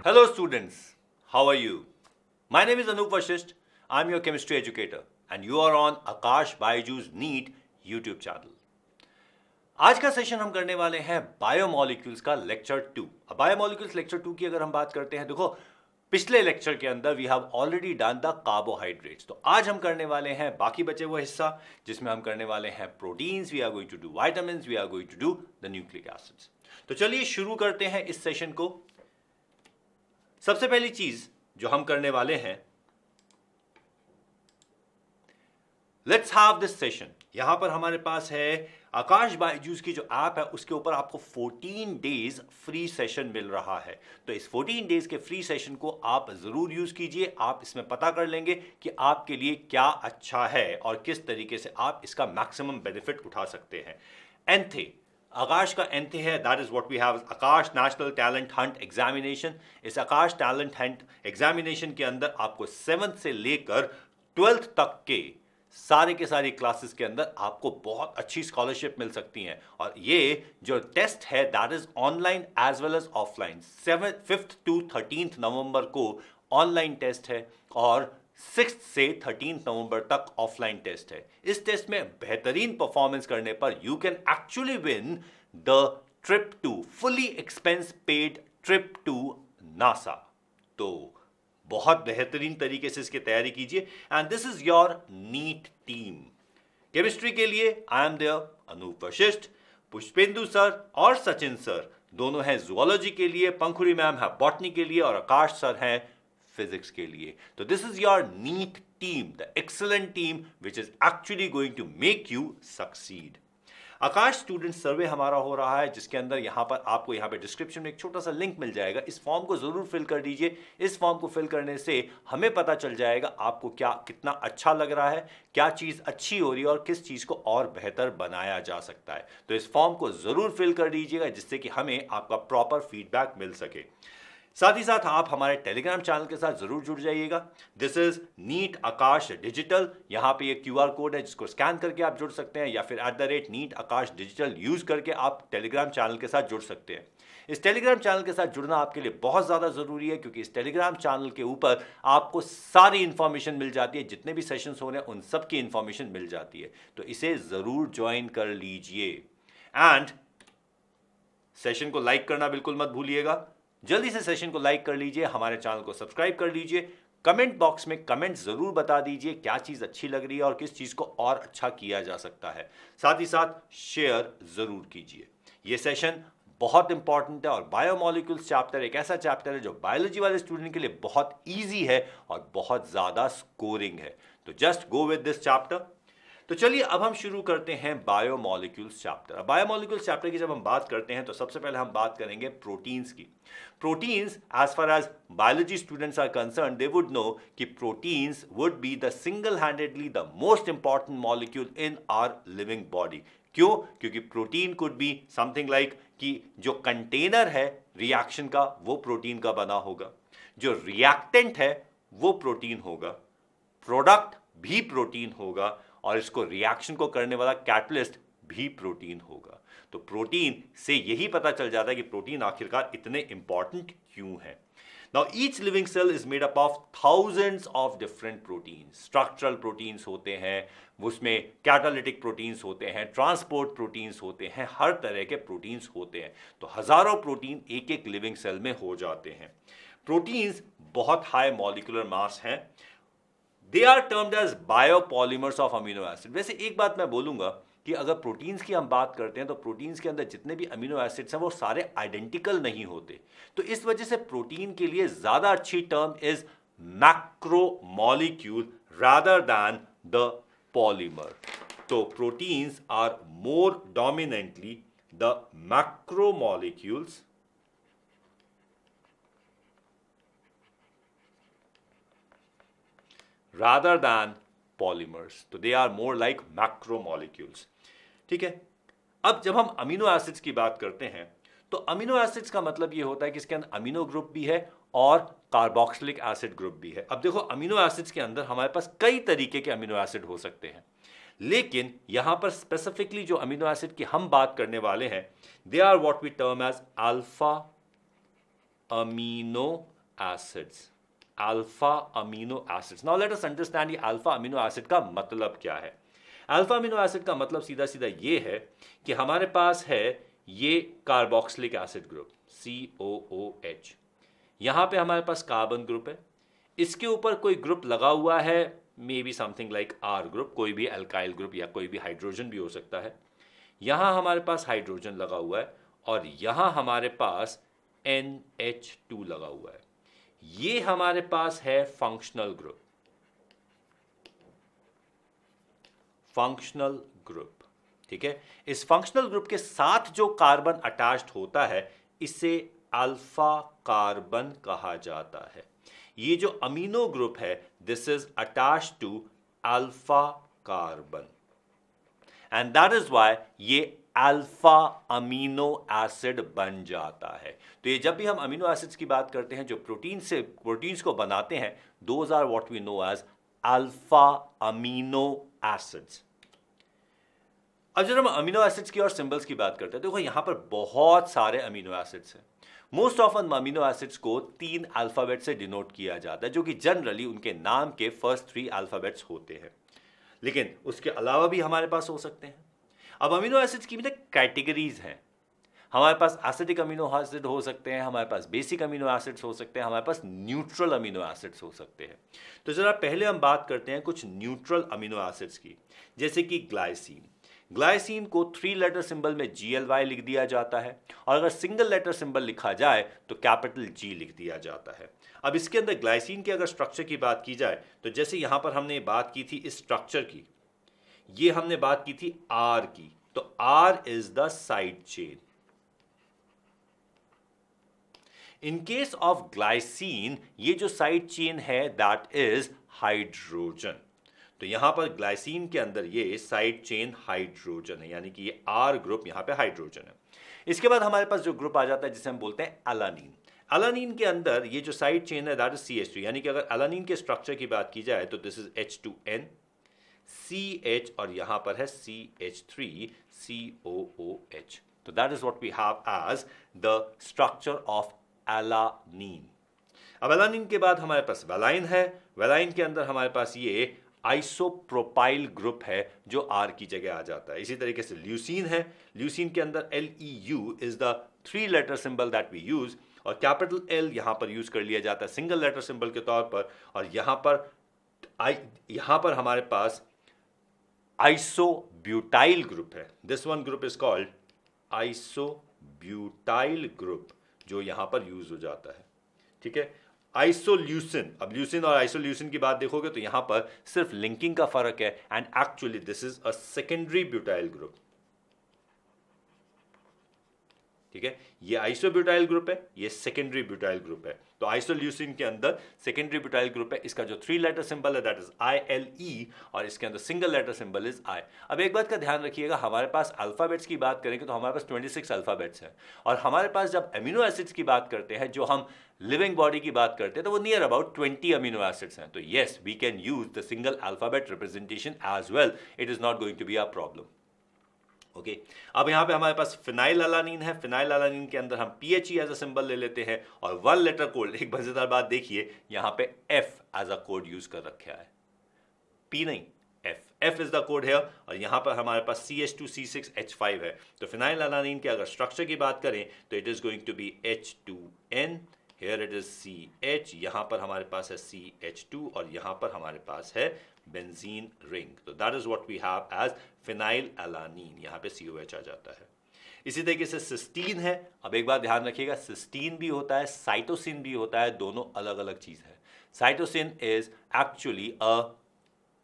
Hello students, how are you? My name is Anup Vashisht. I'm your chemistry educator and you are on Akash Baiju's NEET YouTube channel. आज का session हम करने वाले हैं biomolecules का lecture 2। अब biomolecules lecture 2 की अगर हम बात करते हैं, देखो पिछले लेक्चर के अंदर we have already done the carbohydrates. तो आज हम करने वाले हैं बाकी बचे हुए हिस्सा, जिसमें हम करने वाले हैं proteins, we are going to do vitamins, we are going to do the nucleic acids. तो चलिए शुरू करते हैं इस सेशन को। सबसे पहली चीज जो हम करने वाले हैं, लेट्स हैव दिस सेशन। यहां पर हमारे पास है आकाश बायजूस की जो ऐप है, उसके ऊपर आपको 14 डेज फ्री सेशन मिल रहा है। तो इस 14 डेज के फ्री सेशन को आप जरूर यूज कीजिए। आप इसमें पता कर लेंगे कि आपके लिए क्या अच्छा है और किस तरीके से आप इसका मैक्सिमम बेनिफिट उठा सकते हैं। एंथे, आकाश का एंथे है, that is what we have, Aakash National Talent Hunt Examination. इस आकाश टैलेंट हंट एग्जामिनेशन के अंदर आपको 7th से लेकर 12th तक के सारे के सारी क्लासेस के अंदर आपको बहुत अच्छी स्कॉलरशिप मिल सकती हैं। और ये जो टेस्ट है that is online as well as offline. 5th to 13th नवंबर को ऑनलाइन टेस्ट है और 6th से 13th नवंबर तक ऑफलाइन टेस्ट है। इस टेस्ट में बेहतरीन परफॉर्मेंस करने पर you can actually win the trip to fully expense paid trip to NASA. तो बहुत बेहतरीन तरीके से इसकी तैयारी कीजिए। And this is your NEET team. Chemistry के लिए I am there, Anoop Vashisht, Pushpendu sir और सचिन सर दोनों हैं जूलॉजी के लिए, पंखुड़ी मैम है बॉटनी के लिए और आकाश सर हैं फिजिक्स के लिए। तो this is your NEET team, the excellent team which is actually going to make you succeed. Aakash student survey हमारा हो रहा है, जिसके अंदर यहां पर आपको यहां पे डिस्क्रिप्शन में एक छोटा सा लिंक मिल जाएगा। इस फॉर्म को जरूर फिल कर दीजिए। इस फॉर्म को फिल करने से हमें पता चल जाएगा आपको क्या कितना अच्छा लग रहा है, क्या चीज अच्छी हो रही है और किस चीज को और बेहतर बनाया जा सकता है। तो इस फॉर्म को जरूर फिल कर दीजिएगा, जिससे कि हमें आपका प्रॉपर फीडबैक मिल सके। साथ ही साथ आप हमारे टेलीग्राम चैनल के साथ जरूर जुड़ जाइएगा। This is NEET Aakash Digital. यहां पे एक QR कोड है जिसको स्कैन करके आप जुड़ सकते हैं, या फिर @NEET आकाश डिजिटल यूज करके आप टेलीग्राम चैनल के साथ जुड़ सकते हैं। इस टेलीग्राम चैनल के साथ जुड़ना आपके लिए बहुत ज़्यादा ज़रूरी है, क्योंकि इस टेलीग्राम चैनल के ऊपर आपको सारी इंफॉर्मेशन मिल जाती है। जितने भी सेशंस हो रहे हैं उन सब की इंफॉर्मेशन मिल जाती है। तो इसे ज़रूर ज्वाइन कर लीजिए। एंड सेशन को लाइक करना बिल्कुल मत भूलिएगा। जल्दी से सेशन को लाइक कर लीजिए, हमारे चैनल को सब्सक्राइब कर लीजिए। कमेंट बॉक्स में कमेंट जरूर बता दीजिए क्या चीज अच्छी लग रही है और किस चीज को और अच्छा किया जा सकता है। साथ ही साथ शेयर जरूर कीजिए। यह सेशन बहुत इंपॉर्टेंट है और बायोमोलिक्यूल्स चैप्टर एक ऐसा चैप्टर है जो बायोलॉजी वाले स्टूडेंट के लिए बहुत ईजी है और बहुत ज्यादा स्कोरिंग है। तो just go with this chapter. तो चलिए अब हम शुरू करते हैं बायोमोलिक्यूल्स चैप्टर। बायोमोलिक्यूल्स चैप्टर की जब हम बात करते हैं तो सबसे पहले हम बात करेंगे प्रोटीन्स की। Proteins, as far as biology students are concern, they would know कि proteins would be the single handedly the most important molecule in our living body. क्यों? क्योंकि protein could be something like कि जो container है reaction का वो protein का बना होगा, जो रिएक्टेंट है वो प्रोटीन होगा, प्रोडक्ट भी प्रोटीन होगा और इसको रिएक्शन को करने वाला कैटलिस्ट भी प्रोटीन होगा। तो प्रोटीन से यही पता चल जाता है कि प्रोटीन आखिरकार इतने इंपॉर्टेंट क्यों है। Now each living cell is made up of thousands of different proteins. Structural proteins होते हैं, उसमें कैटालिटिक प्रोटीन्स होते हैं, ट्रांसपोर्ट प्रोटीन्स होते हैं, हर तरह के प्रोटीन्स होते हैं। तो हजारों प्रोटीन एक एक लिविंग सेल में हो जाते हैं। प्रोटीन्स बहुत हाई मॉलिक्यूलर मास हैं। They are termed as biopolymers of amino acid. वैसे एक बात मैं बोलूंगा कि अगर प्रोटीन्स की हम बात करते हैं तो प्रोटीन्स के अंदर जितने भी अमीनो एसिड्स हैं वो सारे आइडेंटिकल नहीं होते। तो इस वजह से प्रोटीन के लिए ज्यादा अच्छी term is macromolecule rather than the polymer. तो proteins are more dominantly the macromolecules rather than polymers. तो they are more like macromolecules. ठीक है। अब जब हम अमीनो एसिड्स की बात करते हैं तो अमीनो एसिड्स का मतलब ये होता है कि इसके अंदर अमीनो ग्रुप भी है और कार्बोक्सिलिक एसिड ग्रुप भी है। अब देखो अमीनो एसिड्स के अंदर हमारे पास कई तरीके के अमीनो एसिड हो सकते हैं, लेकिन यहां पर स्पेसिफिकली जो अमीनो एसिड की हम बात करने वाले हैं they are what we term as alpha amino acids. Alpha amino acids. Now let us understand ये alpha amino acid का मतलब क्या है. Alpha amino acid का मतलब सीधा सीधा ये है कि हमारे पास है ये कार्बोक्सिलिक एसिड ग्रुप COOH. यहाँ पे हमारे पास कार्बन ग्रुप है, इसके ऊपर कोई ग्रुप लगा हुआ है, may B something like R group, कोई भी अल्काइल ग्रुप या कोई भी हाइड्रोजन भी हो सकता है. यहाँ हमारे पास हाइड्रोजन लगा हुआ है और यहाँ हमारे पास NH2 लगा हुआ है. ये हमारे पास है फंक्शनल ग्रुप. फंक्शनल ग्रुप, ठीक है. इस फंक्शनल ग्रुप के साथ जो कार्बन अटैच्ड होता है इसे अल्फा कार्बन कहा जाता है. ये जो अमीनो ग्रुप है this is attached to alpha carbon and that is why ये अल्फा अमीनो एसिड बन जाता है. तो ये जब भी हम अमीनो एसिड्स की बात करते हैं जो प्रोटीन्स को बनाते हैं, those are what we know as alpha amino acids. अब जब हम अमीनो एसिड्स की और सिंबल्स की बात करते हैं, देखो यहां पर बहुत सारे अमीनो एसिड्स हैं. मोस्ट ऑफन अमीनो एसिड्स को 3 अल्फाबेट से डिनोट किया जाता है, जो कि जनरली उनके नाम के फर्स्ट 3 अल्फाबेट्स होते हैं, लेकिन उसके अलावा भी हमारे पास हो सकते हैं. अब अमीनो एसिड्स की भी कैटेगरीज हैं. हमारे पास एसिडिक अमीनो एसिड हो सकते हैं, हमारे पास बेसिक अमीनो एसिड्स हो सकते हैं, हमारे पास न्यूट्रल अमीनो एसिड्स हो सकते हैं. तो जरा पहले हम बात करते हैं कुछ न्यूट्रल अमीनो एसिड्स की, जैसे कि ग्लाइसिन. ग्लाइसिन को 3 लेटर सिंबल में GLY लिख दिया जाता है और अगर सिंगल लेटर सिंबल लिखा जाए तो कैपिटल G लिख दिया जाता है. अब इसके अंदर ग्लाइसिन के अगर स्ट्रक्चर की बात की जाए तो जैसे यहां पर हमने बात की थी इस स्ट्रक्चर की, ये हमने बात की थी R की, तो R is the side chain. In case of glycine ये जो साइड चेन है दैट इज हाइड्रोजन. तो यहां पर ग्लाइसिन के अंदर ये साइड चेन हाइड्रोजन है, यानी कि ये R ग्रुप यहां पे हाइड्रोजन है. इसके बाद हमारे पास जो ग्रुप आ जाता है जिसे हम बोलते हैं अलानीन. अलानीन के अंदर ये जो साइड चेन है दैट इज CH3, यानी कि अगर अलानीन के स्ट्रक्चर की बात की जाए तो दिस इज H2N CH और यहां पर है CH3 COOH. तो that is what we have as the structure of alanine. अब अलानीन के बाद हमारे पास वेलाइन है. वेलाइन के अंदर हमारे पास ये आइसोप्रोपाइल ग्रुप है जो R की जगह आ जाता है. इसी तरीके से ल्यूसीन है. ल्यूसीन के अंदर LEU is the 3 letter symbol that we use और कैपिटल L यहां पर यूज कर लिया जाता है सिंगल लेटर सिंबल के तौर पर. और यहां पर हमारे पास आइसोब्यूटाइल ग्रुप है. This one group is called isobutyl group जो यहां पर यूज हो जाता है. ठीक है. आइसोल्यूसिन, अब ल्यूसिन और आइसोल्यूसिन की बात देखोगे तो यहां पर सिर्फ लिंकिंग का फर्क है and actually this is a secondary butyl group. ठीक है. ये आइसोब्यूटाइल ग्रुप है, ये सेकेंडरी ब्यूटाइल ग्रुप है. तो आइसोल्यूसिन के अंदर सेकेंडरी ब्यूटाइल ग्रुप है, इसका जो 3 लेटर सिंबल है दैट इज ILE और इसके अंदर single letter symbol is I. अब एक बात का ध्यान रखिएगा, हमारे पास अल्फाबेट्स की बात करेंगे तो हमारे पास 26 अल्फाबेट्स हैं और हमारे पास जब अमीनो एसिड्स की बात करते हैं, जो हम लिविंग बॉडी की बात करते हैं, तो वो नियर अबाउट 20 अमीनो एसिड्स हैं. तो yes we can use the single alphabet representation as well. It is not going to be a problem. Okay. अब यहां पे हमारे पास फिनाइल अलानीन है. फिनाइल अलानीन के अंदर हम PHE एज अ सिंबल ले लेते हैं और 1 लेटर कोड. एक मजेदार बात देखिए, यहां पे F as a code use कर रखा है, P नहीं, F इज द कोड है. और यहां पर हमारे पास CH2C6H5 है. तो फिनाइल अलानीन के अगर स्ट्रक्चर की बात करें तो it is going to be H2N, here it is CH, यहां पर हमारे पास है CH2 और यहां पर हमारे पास है बेंजीन रिंग. तो that is what we have as phenylalanine. यहां पे COH आ जाता है. इसी तरीके से सिस्टीन है. अब एक बात ध्यान रखिएगा, सिस्टीन भी होता है, साइटोसिन भी होता है, दोनों अलग अलग चीज है. Cytosine is actually a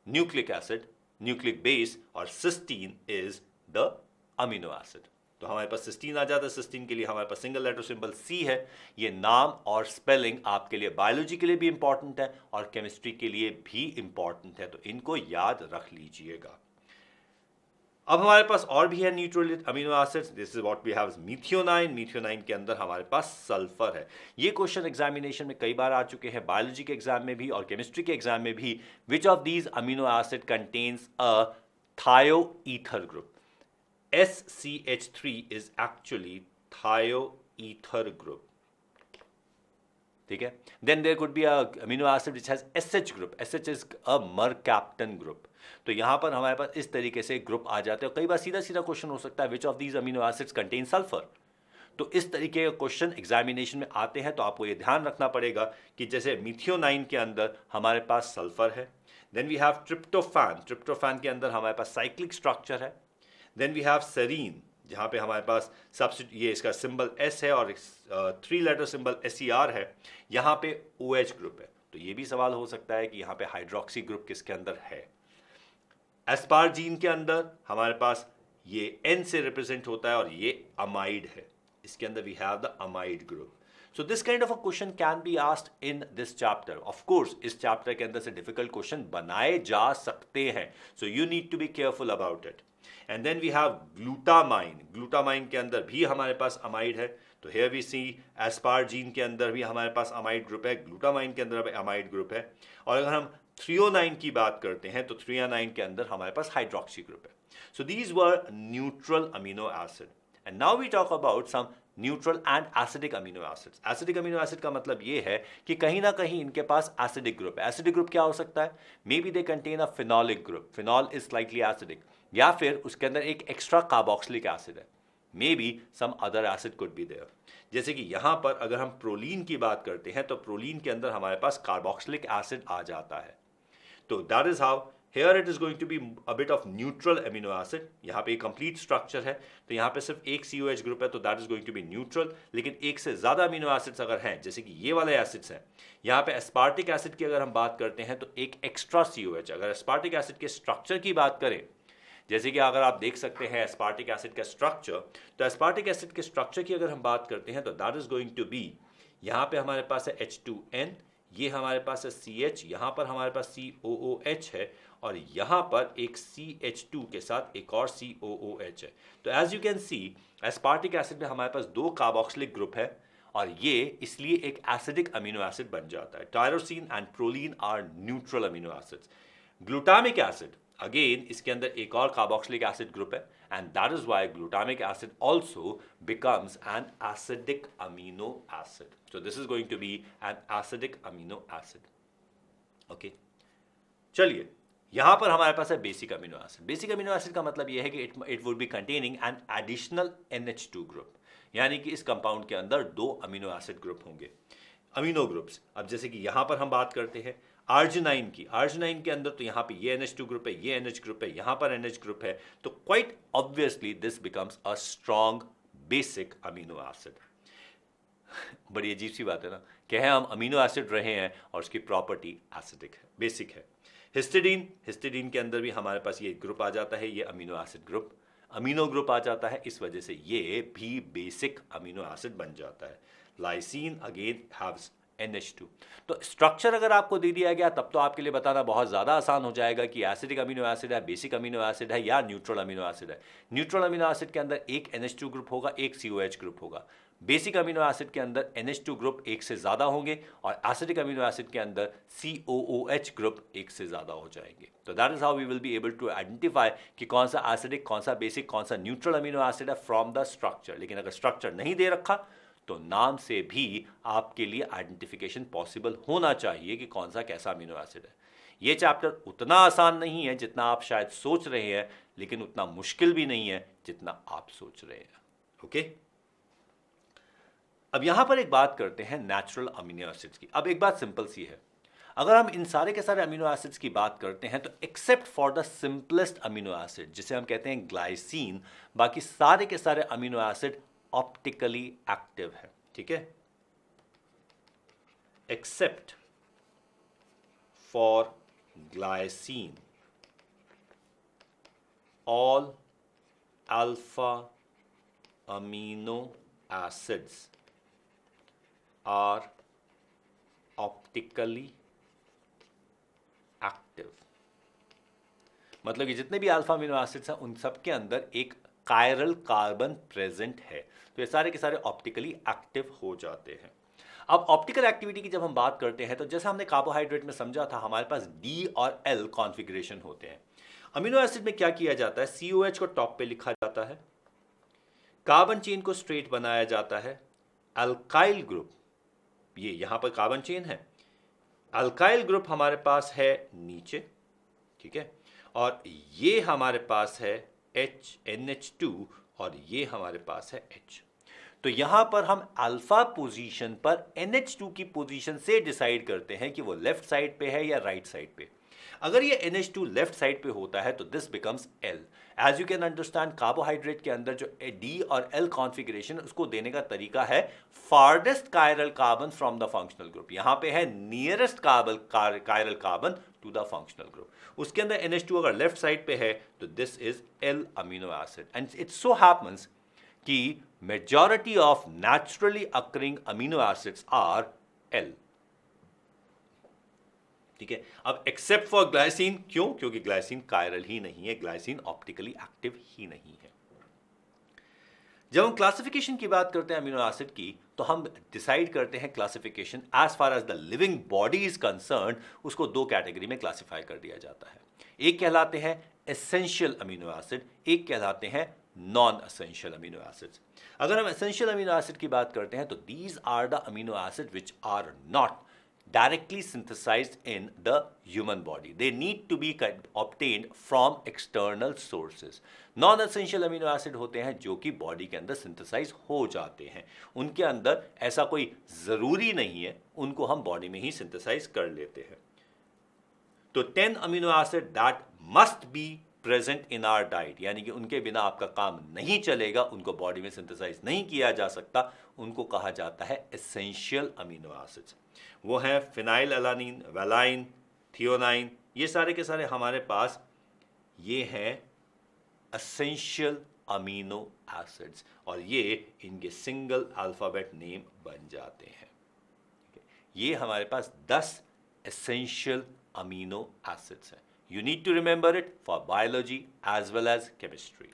nucleic acid, nucleic base, और cysteine is the amino acid. तो हमारे पास सिस्टीन आ जाता है. सिस्टीन के लिए हमारे पास सिंगल लेटर सिंबल C है. ये नाम और स्पेलिंग आपके लिए बायोलॉजी के लिए भी इंपॉर्टेंट है और केमिस्ट्री के लिए भी इंपॉर्टेंट है, तो इनको याद रख लीजिएगा. अब हमारे पास और भी है neutral amino acids. This is what we have methionine. Methionine के अंदर हमारे पास सल्फर है. ये क्वेश्चन एग्जामिनेशन में कई बार आ चुके हैं, बायोलॉजी के एग्जाम में भी और केमिस्ट्री के एग्जाम में भी. Which of these amino acid contains a thioether group? SCH3 is actually thioether group. ठीक है। Then there could be a amino acid which has SH group, SH is a mercaptan group. तो यहाँ पर हमारे पास इस तरीके से ग्रुप आ जाते हैं। कई बार सीधा सीधा क्वेश्चन हो सकता है विच of these amino acids contain sulphur. तो इस तरीके के क्वेश्चन एग्जामिनेशन में आते हैं, तो आपको ये ध्यान रखना पड़ेगा कि जैसे मिथियोनाइन के अंदर हमारे पास सल्फर है। Then we have tryptophan, tryptophan के अंदर हमारे पास साइक्लिक स्ट्रक्चर है। देन वी हैव सेरीन, जहाँ पे हमारे पास ये इसका सिंबल एस है और 3 लेटर सिंबल SER है। यहाँ पे OH ग्रुप है। तो ये भी सवाल हो सकता है कि यहाँ पे हाइड्रोक्सी ग्रुप किसके अंदर है। एस्पार्जीन के अंदर हमारे पास ये N से रिप्रेजेंट होता है और ये अमाइड है। इसके अंदर we have the amide group. So this kind of a question can be asked in this chapter. Of course इस चैप्टर के अंदर से डिफिकल्ट क्वेश्चन बनाए जा सकते हैं, so you need to be careful about it. And then we have glutamine, glutamine के अंदर भी हमारे पास अमाइड है। तो हियर वी सी एस्पार्जीन के अंदर भी हमारे पास अमाइड ग्रुप है, ग्लूटामाइन के अंदर अमाइड ग्रुप है। और अगर हम थ्रियोनाइन की बात करते हैं तो थ्रियोनाइन के अंदर हमारे पास हाइड्रोक्सी ग्रुप है। So these were neutral amino acid. And now we talk about some neutral and acidic amino acids. Acidic amino acid का मतलब ये है कि कहीं ना कहीं इनके पास एसिडिक ग्रुप है। एसिडिक ग्रुप क्या हो सकता है? May be they contain a phenolic group, phenol is slightly acidic, या फिर उसके अंदर एक एक्स्ट्रा कार्बोक्सिलिक एसिड है। May be some other acid could be there. जैसे कि यहाँ पर अगर हम प्रोलीन की बात करते हैं तो प्रोलीन के अंदर हमारे पास कार्बोक्सिलिक एसिड आ जाता है। तो that is how here it is going to be a bit of neutral amino acid. यहाँ पे कंप्लीट स्ट्रक्चर है, तो यहाँ पे सिर्फ एक COH ग्रुप है, तो that is going to be neutral. लेकिन एक से ज्यादा अमीनो एसिड्स अगर हैं, जैसे कि ये वाले एसिड्स हैं, यहाँ पे एस्पार्टिक एसिड की अगर हम बात करते हैं तो एक एक्स्ट्रा COH। अगर एस्पार्टिक एसिड के स्ट्रक्चर की बात करें, जैसे कि अगर आप देख सकते हैं एस्पार्टिक एसिड का स्ट्रक्चर, तो एस्पार्टिक एसिड के स्ट्रक्चर की अगर हम बात करते हैं तो that is going to be, यहाँ पे हमारे पास है H2N, ये हमारे पास है CH, यहाँ पर हमारे पास COOH है, और यहाँ पर एक CH2 के साथ एक और COOH है। तो as you can see aspartic acid में हमारे पास 2 कार्बोक्सिलिक ग्रुप है, और ये इसलिए एक एसिडिक अमीनो एसिड बन जाता है। Tyrosine and proline are neutral amino acids. Glutamic acid again इसके अंदर एक और कार्बोक्सिलिक एसिड ग्रुप है, and that is why glutamic acid also becomes an acidic amino acid. So this is going to be an acidic amino acid. Okay, चलिए यहां पर हमारे पास है basic amino acid. Basic amino acid का मतलब यह है कि it would be containing an additional NH2 group, यानी कि इस कंपाउंड के अंदर 2 अमीनो एसिड ग्रुप होंगे, अमीनो ग्रुप्स। अब जैसे कि यहां पर हम बात करते हैं आर्जिनाइन की, आर्जिनाइन के अंदर तो यहाँ पे ये NH2 ग्रुप है, ये NH ग्रुप है, यहाँ पर NH ग्रुप है, तो quite obviously this becomes a strong basic amino acid. बड़ी अजीब सी बात है ना, कहे हम अमीनो एसिड रहे हैं और उसकी प्रॉपर्टी एसिडिक है, बेसिक है। हिस्टिडीन, हिस्टिडीन के अंदर भी हमारे पास ये ग्रुप आ जाता है, ये amino acid group, amino group आ जाता है, इस वजह से ये भी बेसिक अमीनो एसिड बन जाता है। Lysine again haves NH2। तो स्ट्रक्चर अगर आपको दे दिया गया तब तो आपके लिए बताना बहुत ज़्यादा आसान हो जाएगा कि एसिडिक अमीनो एसिड है, बेसिक अमीनो एसिड है, या न्यूट्रल अमीनो एसिड है। न्यूट्रल अमीनो एसिड के अंदर एक NH2 ग्रुप होगा, एक COH ग्रुप होगा। बेसिक अमीनो एसिड के अंदर NH2 ग्रुप एक से ज़्यादा होंगे, और एसिडिक अमीनो एसिड के अंदर COOH ग्रुप एक से ज़्यादा हो जाएंगे। तो that is how we will be able to identify कि कौन सा एसिडिक, कौन सा बेसिक, कौन सा न्यूट्रल अमीनो एसिड है फ्रॉम द स्ट्रक्चर। लेकिन अगर स्ट्रक्चर नहीं दे रखा तो नाम से भी आपके लिए आइडेंटिफिकेशन पॉसिबल होना चाहिए कि कौन सा कैसा अमीनो एसिड है। ये चैप्टर उतना आसान नहीं है जितना आप शायद सोच रहे हैं, लेकिन उतना मुश्किल भी नहीं है जितना आप सोच रहे हैं। ओके, अब यहां पर एक बात करते हैं नेचुरल अमीनो एसिड्स की। अब एक बात सिंपल सी है, अगर हम इन सारे के सारे अमीनो एसिड्स की बात करते हैं तो except for the simplest amino acid जिसे हम कहते हैं ग्लाइसिन, बाकी सारे के सारे अमीनो एसिड ऑप्टिकली एक्टिव है। ठीक है, except for glycine all alpha amino acids are optically active. मतलब कि जितने भी अल्फा अमीनो एसिड्स हैं उन सब के अंदर एक कायरल कार्बन प्रेजेंट है, तो ये सारे के सारे ऑप्टिकली एक्टिव हो जाते हैं। अब ऑप्टिकल एक्टिविटी की जब हम बात करते हैं तो जैसा हमने कार्बोहाइड्रेट में समझा था, हमारे पास D और L कॉन्फ़िगरेशन होते हैं। अमीनो एसिड में क्या किया जाता है, COH को टॉप पे लिखा जाता है, कार्बन चेन को स्ट्रेट बनाया जाता है, अल्काइल ग्रुप ये यहाँ पर कार्बन चेन है, अल्काइल ग्रुप हमारे पास है नीचे, ठीक है, और ये हमारे पास है NH2 और ये हमारे पास है H। तो यहां पर हम अल्फा पोजीशन पर NH2 की पोजीशन से डिसाइड करते हैं कि वो लेफ्ट साइड पे है या राइट साइड पे। अगर ये NH2 लेफ्ट साइड पे होता है तो this becomes L। As you can understand, carbohydrate के अंदर जो D और L कॉन्फ़िगरेशन उसको देने का तरीका है farthest chiral carbon from the functional group. यहां पे है nearest chiral carbon to the functional group. उसके अंदर NH2 अगर लेफ्ट साइड पे है तो this is L amino acid. And it so happens कि majority of naturally occurring amino acids are L, ठीक है। अब एक्सेप्ट फॉर ग्लाइसिन, क्यों? क्योंकि ग्लाइसिन कायरल ही नहीं है, ग्लाइसिन ऑप्टिकली एक्टिव ही नहीं है। जब हम क्लासिफिकेशन की बात करते हैं अमीनो एसिड की, तो हम डिसाइड करते हैं classification as far as the living body is concerned, उसको दो कैटेगरी में क्लासिफाई कर दिया जाता है। एक कहलाते हैं एसेंशियल अमीनो एसिड, एक कहलाते हैं नॉन एसेंशियल अमीनो एसिड्स। अगर हम एसेंशियल अमीनो एसिड की बात करते हैं तो these are the amino acid which are not directly synthesized in the human body. They need to be obtained from external sources. Non-essential amino acid होते हैं जो कि बॉडी के अंदर सिंथेसाइज हो जाते हैं, उनके अंदर ऐसा कोई ज़रूरी नहीं है, उनको हम बॉडी में ही सिंथेसाइज कर लेते हैं। तो 10 amino acid that must be present in our diet, यानी कि उनके बिना आपका काम नहीं चलेगा, उनको बॉडी में सिंथेसाइज नहीं किया जा सकता, उनको कहा जाता है एसेंशियल अमीनो एसिड्स। वो हैं फिनाइल एलानिन, वेलाइन, थियोनाइन, ये सारे के सारे हमारे पास ये हैं एसेंशियल अमीनो एसिड्स, और ये इनके सिंगल अल्फाबेट नेम बन जाते हैं। ये हमारे पास 10 एसेंशियल अमीनो एसिड्स हैं। You need to remember it for biology as well as chemistry.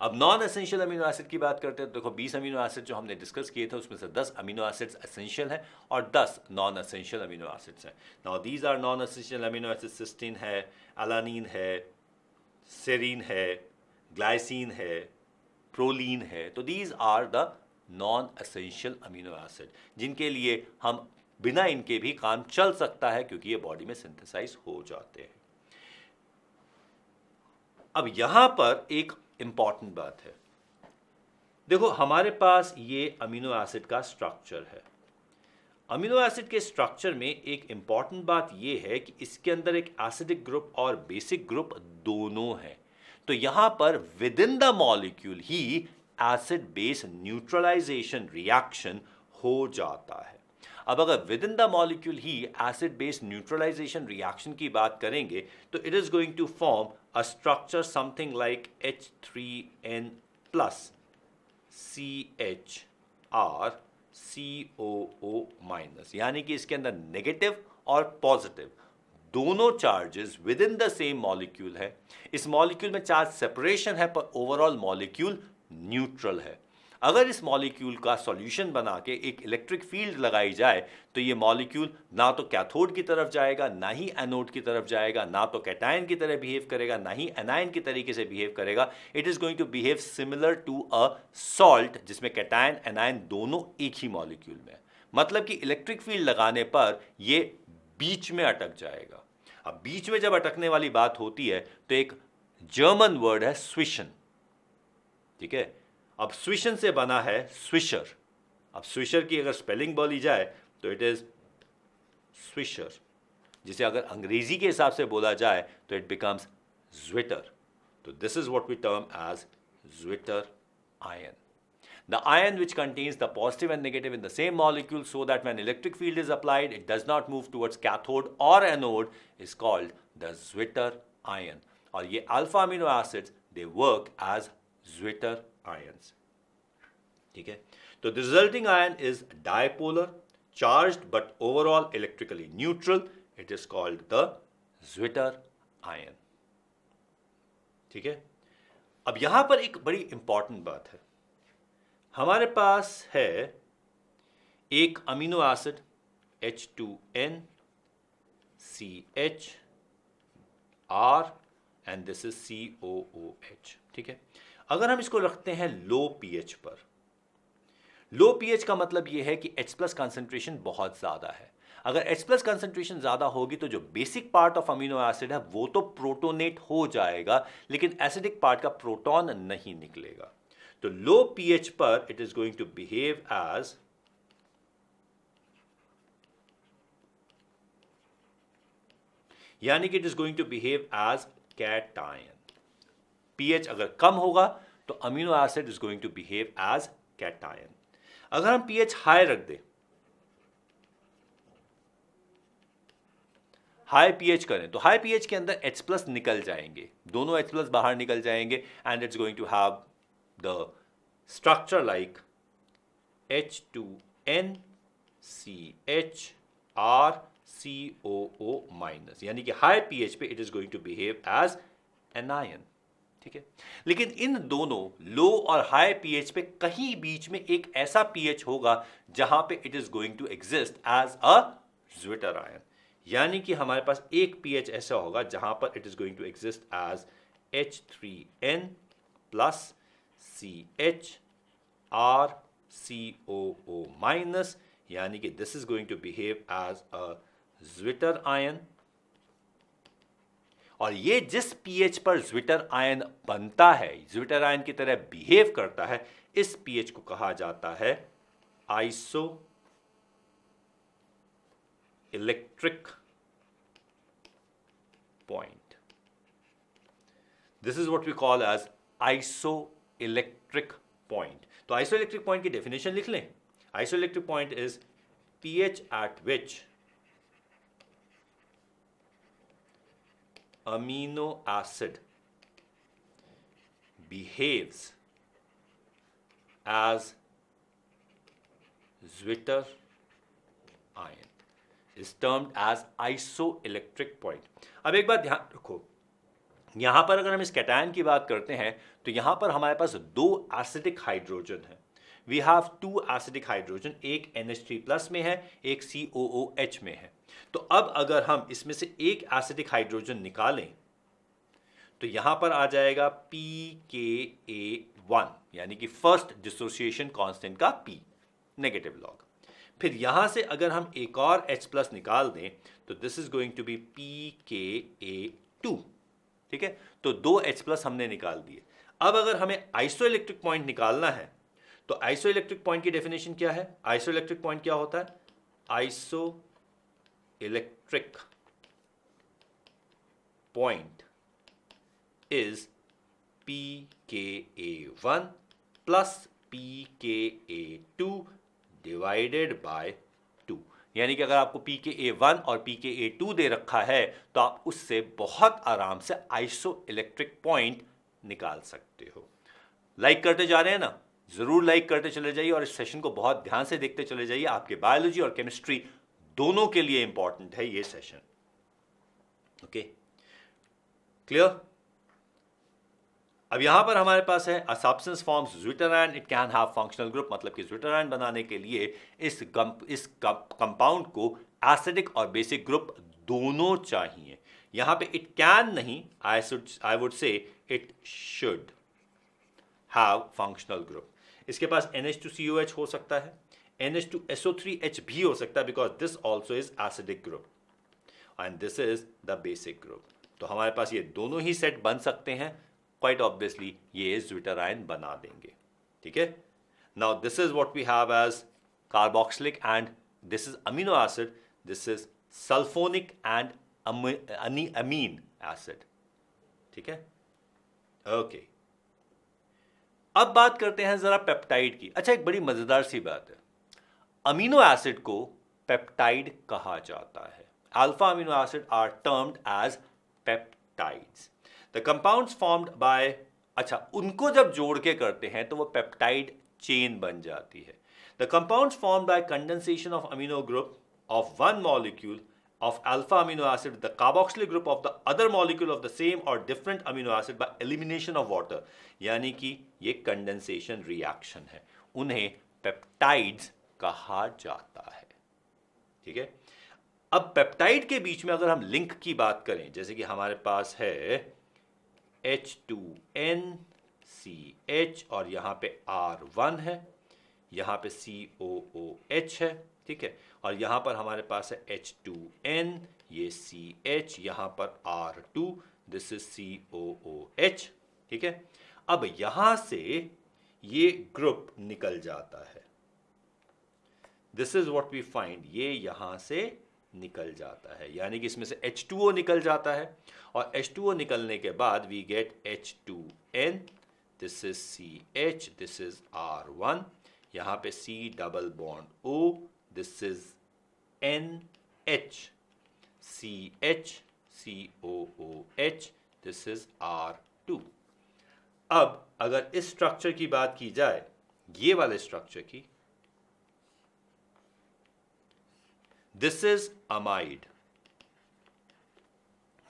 अब नॉन एसेंशियल अमीनो एसिड की बात करते हैं तो देखो 20 अमीनो एसिड जो हमने डिस्कस किए थे उसमें से 10 अमीनो एसिड्स एसेंशियल हैं और 10 नॉन एसेंशियल अमीनो एसिड्स हैं। Now these are non essential amino acid, cysteine है, अलानिन है, सेरीन है, ग्लाइसिन है, प्रोलीन है। तो these are the non essential amino acid जिनके लिए हम बिना इनके भी काम चल सकता है क्योंकि ये बॉडी में सिंथेसाइज हो जाते हैं। अब यहां पर एक इंपॉर्टेंट बात है, देखो हमारे पास ये अमीनो एसिड का स्ट्रक्चर है। अमीनो एसिड के स्ट्रक्चर में एक इंपॉर्टेंट बात ये है कि इसके अंदर एक एसिडिक ग्रुप और बेसिक ग्रुप दोनों है। तो यहां पर विद इन द मॉलिक्यूल ही एसिड बेस न्यूट्रलाइजेशन रिएक्शन हो जाता है। अब अगर विद इन द मॉलिक्यूल ही एसिड बेस न्यूट्रलाइजेशन रिएक्शन की बात करेंगे तो it is going to form a structure something like H3N plus CHR COO minus, यानी कि इसके अंदर नेगेटिव और पॉजिटिव दोनों charges within the same molecule है। इस मॉलिक्यूल में चार्ज सेपरेशन है पर ओवरऑल मॉलिक्यूल न्यूट्रल है। अगर इस मॉलिक्यूल का सॉल्यूशन बना के एक इलेक्ट्रिक फील्ड लगाई जाए तो ये मॉलिक्यूल ना तो कैथोड की तरफ जाएगा, ना ही एनोड की तरफ जाएगा, ना तो कैटायन की तरह बिहेव करेगा, ना ही एनायन की तरीके से बिहेव करेगा। It is going to behave similar to a salt जिसमें कैटायन एनायन दोनों एक ही मॉलिक्यूल में है। मतलब कि इलेक्ट्रिक फील्ड लगाने पर ये बीच में अटक जाएगा। अब बीच में जब अटकने वाली बात होती है तो एक जर्मन वर्ड है स्विशन, ठीक है। अब स्विशन से बना है स्विशर। अब स्विशर की अगर स्पेलिंग बोली जाए तो इट इज स्विशर, जिसे अगर अंग्रेजी के हिसाब से बोला जाए तो इट बिकम्स ज्विटर। तो this is what we term as zwitter ion. The ion which contains the positive and negative in the same molecule so that when electric field is applied, it does not move towards cathode or anode is called the Zwitter ion. और ये alpha amino acids, they work as Zwitter ions. ठीक है, तो the resulting ion is dipolar, charged but overall electrically neutral. It is called the Zwitter ion. ठीक है, अब यहां पर एक बड़ी इंपॉर्टेंट बात है। हमारे पास है एक amino acid H2N CH R and this is COOH, ठीक है। अगर हम इसको रखते हैं लो पीएच पर, लो पीएच का मतलब यह है कि H प्लस कंसंट्रेशन बहुत ज़्यादा है। अगर H प्लस कंसंट्रेशन ज़्यादा होगी तो जो basic part of amino acid है वो तो प्रोटोनेट हो जाएगा, लेकिन एसिडिक पार्ट का प्रोटॉन नहीं निकलेगा। तो लो पीएच पर it is going to behave as यानी कि it is going to behave as cation. PH अगर कम होगा तो amino acid is going to behave as cation. अगर हम पीएच हाई रख दें, हाई पीएच करें, तो हाई पीएच के अंदर H प्लस निकल जाएंगे, दोनों H प्लस बाहर निकल जाएंगे and it's going to have the structure like H2NCHrCOO minus, यानी कि हाई पीएच पे it is going to behave as anion. ठीक है, लेकिन इन दोनों लो और हाई पीएच पे कहीं बीच में एक ऐसा पीएच होगा जहां पे it is going to exist as a zwitterion, यानी कि हमारे पास एक पीएच ऐसा होगा जहां पर it is going to exist as H3N plus CHrCOO minus, यानी कि this is going to behave as a zwitterion. और ये जिस पीएच पर ज्विटर आयन बनता है, ज्विटर आयन की तरह बिहेव करता है, इस पीएच को कहा जाता है isoelectric point. This is what we call as isoelectric point. तो आइसोइलेक्ट्रिक पॉइंट की डेफिनेशन लिख लें। Isoelectric point is pH at which amino acid behaves as Zwitter ion is termed as isoelectric point। अब एक बात ध्यान रखो, यहां पर अगर हम इस कैटायन की बात करते हैं तो यहां पर हमारे पास दो एसिडिक हाइड्रोजन है। We have two acidic hydrogen, एक NH3+ में है, एक COOH में है। तो अब अगर हम इसमें से एक एसिडिक हाइड्रोजन निकालें तो यहां पर आ जाएगा pKa1, यानी कि फर्स्ट डिसोसिएशन कांस्टेंट का P, नेगेटिव लॉग। फिर यहां से अगर हम एक और H+ निकाल दें तो this is going to be pKa2। ठीक है, तो दो H+ हमने निकाल दिए। अब अगर हमें आइसोइलेक्ट्रिक पॉइंट निकालना है तो आइसोइलेक्ट्रिक पॉइंट की डेफिनेशन क्या है? आइसोइलेक्ट्रिक पॉइंट क्या होता है? Isoelectric point is pKa1 plus pKa2 divided by 2। यानी कि अगर आपको pKa1 और pKa2 दे रखा है तो आप उससे बहुत आराम से आइसोइलेक्ट्रिक पॉइंट निकाल सकते हो। लाइक करते जा रहे हैं ना? जरूर लाइक करते चले जाइए और इस सेशन को बहुत ध्यान से देखते चले जाइए। आपके बायोलॉजी और केमिस्ट्री दोनों के लिए इंपॉर्टेंट है ये सेशन। Okay, clear? अब यहां पर हमारे पास है a substance forms zwitter ion, it can have functional group, मतलब कि ज्विटर आयन बनाने के लिए इस कंपाउंड को एसिडिक और बेसिक ग्रुप दोनों चाहिए। यहां पे इट कैन नहीं, I would say it should have functional group. इसके पास NH2COH हो सकता है, NH2SO3H भी हो सकता है, because this also is acidic group and this is the basic group. तो हमारे पास ये दोनों ही सेट बन सकते हैं। क्वाइट ऑब्वियसली ये ज्विटर आयन बना देंगे। ठीक है, now this is what we have as carboxylic and this is amino acid, this is sulphonic and amine acid. ठीक है, ओके। अब बात करते हैं जरा पेप्टाइड की। अच्छा, एक बड़ी मजेदार सी बात है, अमीनो एसिड को पेप्टाइड कहा जाता है। Alpha amino acid are termed as peptides. The compounds formed by, अच्छा, उनको जब जोड़ के करते हैं तो वो पेप्टाइड चेन बन जाती है। The compounds formed bye condensation of amino group of one molecule of alpha amino acid, the carboxylic group of the other molecule of the same or different amino acid by elimination of water, यानी कि ये condensation reaction है, उन्हें peptides कहा जाता है। ठीक है, अब पेप्टाइड के बीच में अगर हम लिंक की बात करें, जैसे कि हमारे पास है H2NCH और यहां पे R1 है, यहाँ पे COOH है, ठीक है, और यहाँ पर हमारे पास है H2N, ये CH, यहाँ पर R2, दिस इज COOH, ठीक है। अब यहाँ से ये ग्रुप निकल जाता है, this is what we find, ये यहाँ से निकल जाता है, यानी कि इसमें से H2O निकल जाता है, और H2O निकलने के बाद we get H2N, this is CH, this is R1, यहाँ पे C double bond O, this is NH, CH, COOH, this is R2। अब अगर इस स्ट्रक्चर की बात की जाए, ये वाले स्ट्रक्चर की, this is amide,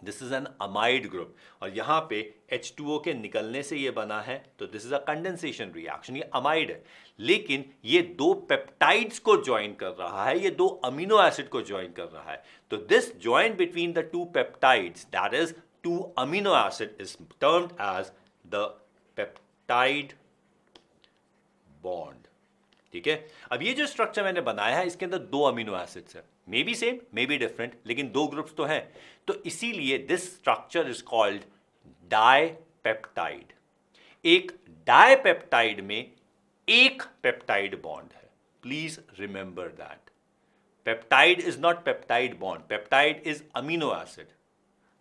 this is an amide group, और यहां पे H2O के निकलने से ये बना है, तो this is a condensation reaction, ये अमाइड है, लेकिन ये दो पेप्टाइड्स को ज्वाइन कर रहा है, ये दो अमीनो एसिड को ज्वाइन कर रहा है, तो this join between the two peptides, that is two amino acid, is termed as the peptide bond, ठीक है। अब ये जो स्ट्रक्चर मैंने बनाया है, इसके अंदर दो अमीनो एसिड्स है, may be same may be different, लेकिन दो ग्रुप्स तो हैं, तो इसीलिए this structure is called dipeptide. एक डाइपेप्टाइड में एक पेप्टाइड बॉन्ड है, please remember that. Peptide is not peptide bond, peptide is amino acid,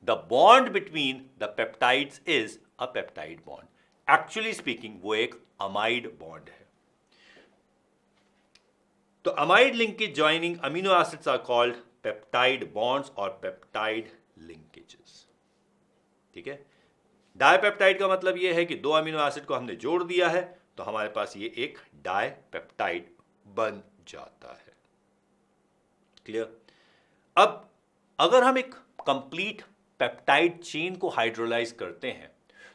the bond between the peptides is a peptide bond, actually speaking वो एक amide bond है। तो amide linkage joining amino acids are called peptide bonds और peptide linkages, ठीक है। Dipeptide का मतलब यह है कि दो अमीनो एसिड को हमने जोड़ दिया है, तो हमारे पास ये एक डाइपेप्टाइड बन जाता है, क्लियर। अब अगर हम एक कंप्लीट पेप्टाइड चेन को हाइड्रोलाइज करते हैं,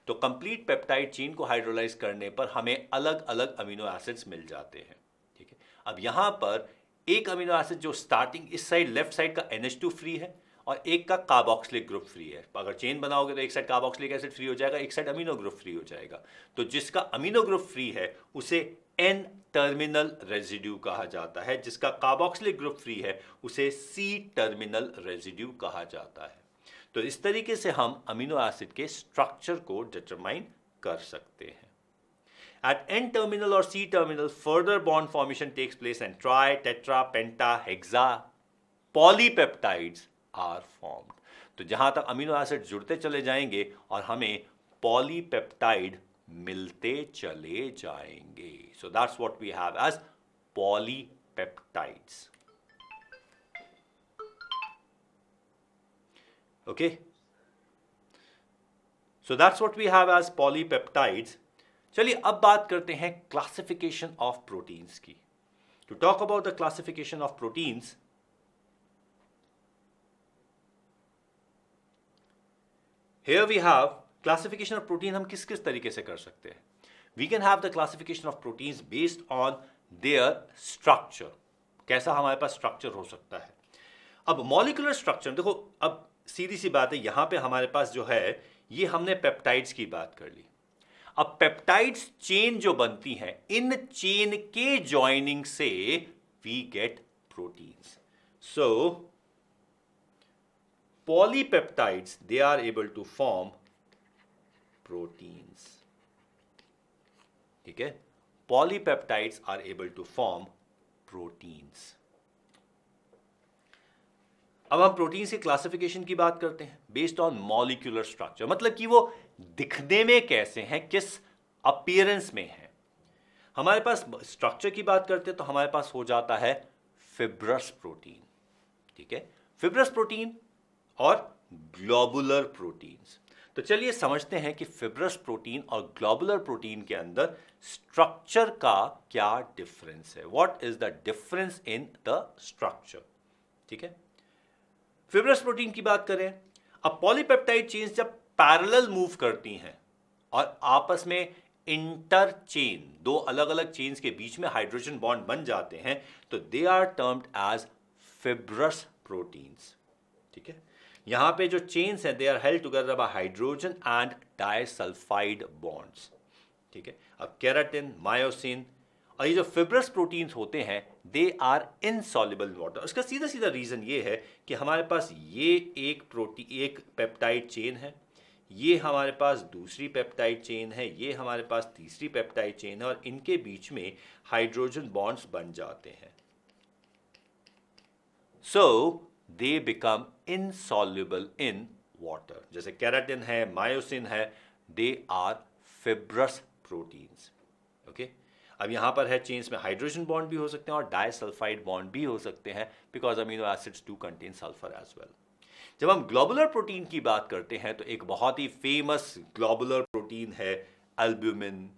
तो कंप्लीट पेप्टाइड चेन को हाइड्रोलाइज करने पर हमें अलग अलग अमीनो एसिड्स मिल जाते हैं, ठीक है। अब यहां पर एक अमीनो एसिड जो स्टार्टिंग इस साइड लेफ्ट साइड का NH2 फ्री है और एक का कार्बोक्सिलिक ग्रुप फ्री है, अगर चेन बनाओगे तो एक साइड कार्बोक्सिलिक एसिड फ्री हो जाएगा, एक साइड अमीनो ग्रुप फ्री हो जाएगा, तो जिसका अमीनो ग्रुप फ्री है उसे N टर्मिनल रेजिड्यू कहा जाता है, जिसका कार्बोक्सिलिक ग्रुप फ्री है उसे C टर्मिनल रेजिड्यू कहा जाता है। तो इस तरीके से हम अमीनो एसिड के स्ट्रक्चर को डिटरमाइन कर सकते हैं। At N terminal or C terminal, further bond formation takes place and tri, tetra, penta, hexa, polypeptides are formed. तो जहां तक अमीनो एसिड जुड़ते चले जाएंगे और हमें पॉलीपेप्टाइड मिलते चले जाएंगे। So that's what we have as polypeptides. Okay? So that's what we have as polypeptides. चलिए अब बात करते हैं क्लासिफिकेशन ऑफ प्रोटीन्स की। To talk about the classification of proteins, here we have classification of protein. हम किस किस तरीके से कर सकते हैं? We can have the classification of proteins based on their structure. कैसा हमारे पास स्ट्रक्चर हो सकता है? अब मॉलिक्यूलर स्ट्रक्चर देखो, अब सीधी सी बात है, यहां पे हमारे पास जो है ये हमने पेप्टाइड्स की बात कर ली। अब पेप्टाइड्स चेन जो बनती हैं, इन चेन के ज्वाइनिंग से we get proteins. So polypeptides they are able to form proteins, ठीक है। Polypeptides are able to form proteins. अब हम प्रोटीन्स की क्लासिफिकेशन की बात करते हैं बेस्ड ऑन मॉलिक्यूलर स्ट्रक्चर, मतलब कि वो दिखने में कैसे हैं, किस अपीयरेंस में है। हमारे पास स्ट्रक्चर की बात करते हैं तो हमारे पास हो जाता है फिब्रस प्रोटीन, ठीक है, फिब्रस प्रोटीन और ग्लोबुलर प्रोटीन्स। तो चलिए समझते हैं कि फिब्रस प्रोटीन और ग्लोबुलर प्रोटीन के अंदर स्ट्रक्चर का क्या डिफरेंस है, what is the difference in the structure, ठीक है। फिब्रस प्रोटीन की बात करें, अब पॉलीपेप्टाइड चेन्स जब पैरेलल मूव करती हैं और आपस में इंटरचेन, दो अलग अलग चेन्स के बीच में हाइड्रोजन बॉन्ड बन जाते हैं, तो they are termed as fibrous proteins, ठीक है। यहां पे जो चेन्स हैं they are held together by hydrogen and disulphide bonds, ठीक है। अब केराटिन, मायोसिन और ये जो फिब्रस प्रोटीन्स होते हैं they are insoluble in water. उसका सीधा सीधा रीज़न ये है कि हमारे पास ये एक पेप्टाइड चेन है, ये हमारे पास दूसरी पेप्टाइड चेन है, ये हमारे पास तीसरी पेप्टाइड चेन है, और इनके बीच में हाइड्रोजन बॉन्ड्स बन जाते हैं। So they become insoluble in water. जैसे केराटिन है, मायोसिन है, they are fibrous proteins. Okay, अब यहां पर है चेन्स में हाइड्रोजन बॉन्ड भी हो सकते हैं और डाइसल्फाइड बॉन्ड भी हो सकते हैं, because amino acids do contain sulphur as well. जब हम ग्लोबुलर प्रोटीन की बात करते हैं तो एक बहुत ही फेमस ग्लोबुलर प्रोटीन है एल्ब्यूमिन।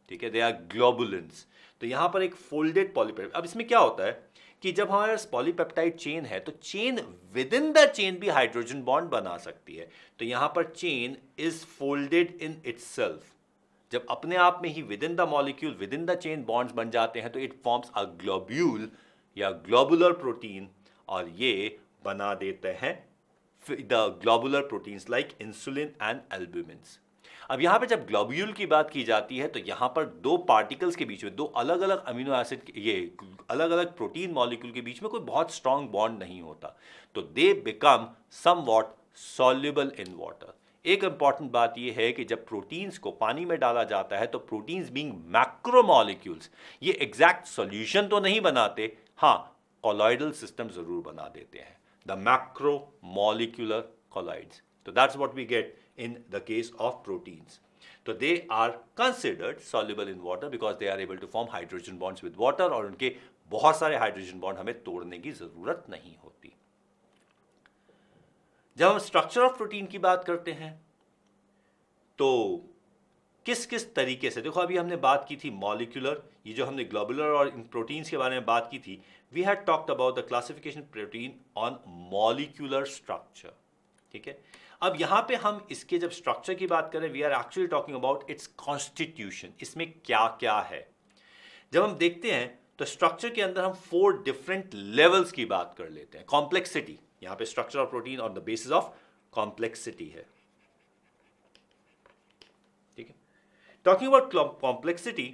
ठीक है, दे आर ग्लोबुलिन्स। तो यहां पर एक फोल्डेड पॉलीपेप्टाइड। अब इसमें क्या होता है कि जब हमारे पास पॉलीपेप्टाइड चेन है तो chain within the chain भी हाइड्रोजन बॉन्ड बना सकती है। तो यहां पर chain is folded in itself. जब अपने आप में ही within the molecule, within the chain bonds बन जाते हैं तो इट फॉर्म्स अ ग्लोब्यूल या ग्लोबुलर प्रोटीन, और ये बना देते हैं the globular proteins like insulin and albumins. अब यहाँ पे जब ग्लोब्यूल की बात की जाती है तो यहाँ पर दो पार्टिकल्स के बीच में, दो अलग अलग अमीनो एसिड, ये अलग अलग प्रोटीन मॉलिक्यूल के बीच में कोई बहुत स्ट्रांग बॉन्ड नहीं होता, तो they become somewhat soluble in water. एक इंपॉर्टेंट बात यह है कि जब प्रोटीन्स को पानी में डाला जाता है तो प्रोटीन्स बीइंग मैक्रोमॉलिक्यूल्स ये एग्जैक्ट सॉल्यूशन तो नहीं बनाते, हाँ कॉलॉइडल सिस्टम जरूर बना देते हैं, द मैक्रोमॉलिक्यूलर कॉलॉइड्स। तो that's what we get in the case of proteins. So they are considered soluble in water because they are able to form hydrogen bonds with water, और उनके बहुत सारे hydrogen bond हमें तोड़ने की जरूरत नहीं होती। जब हम स्ट्रक्चर ऑफ प्रोटीन की बात करते हैं तो किस किस तरीके से, देखो अभी हमने बात की थी मॉलिक्यूलर, ये जो हमने ग्लोबुलर और इन प्रोटीन्स के बारे में बात की थी, we had talked about the classification protein on molecular structure. ठीक है, अब यहां पे हम इसके जब स्ट्रक्चर की बात करें, we are actually talking about its constitution, इसमें क्या क्या है। जब हम देखते हैं तो स्ट्रक्चर के अंदर हम 4 डिफरेंट लेवल्स की बात कर लेते हैं। कॉम्प्लेक्सिटी, यहां पे structure of protein on the basis of complexity है। ठीक है, टॉकिंग अबाउट कॉम्प्लेक्सिटी,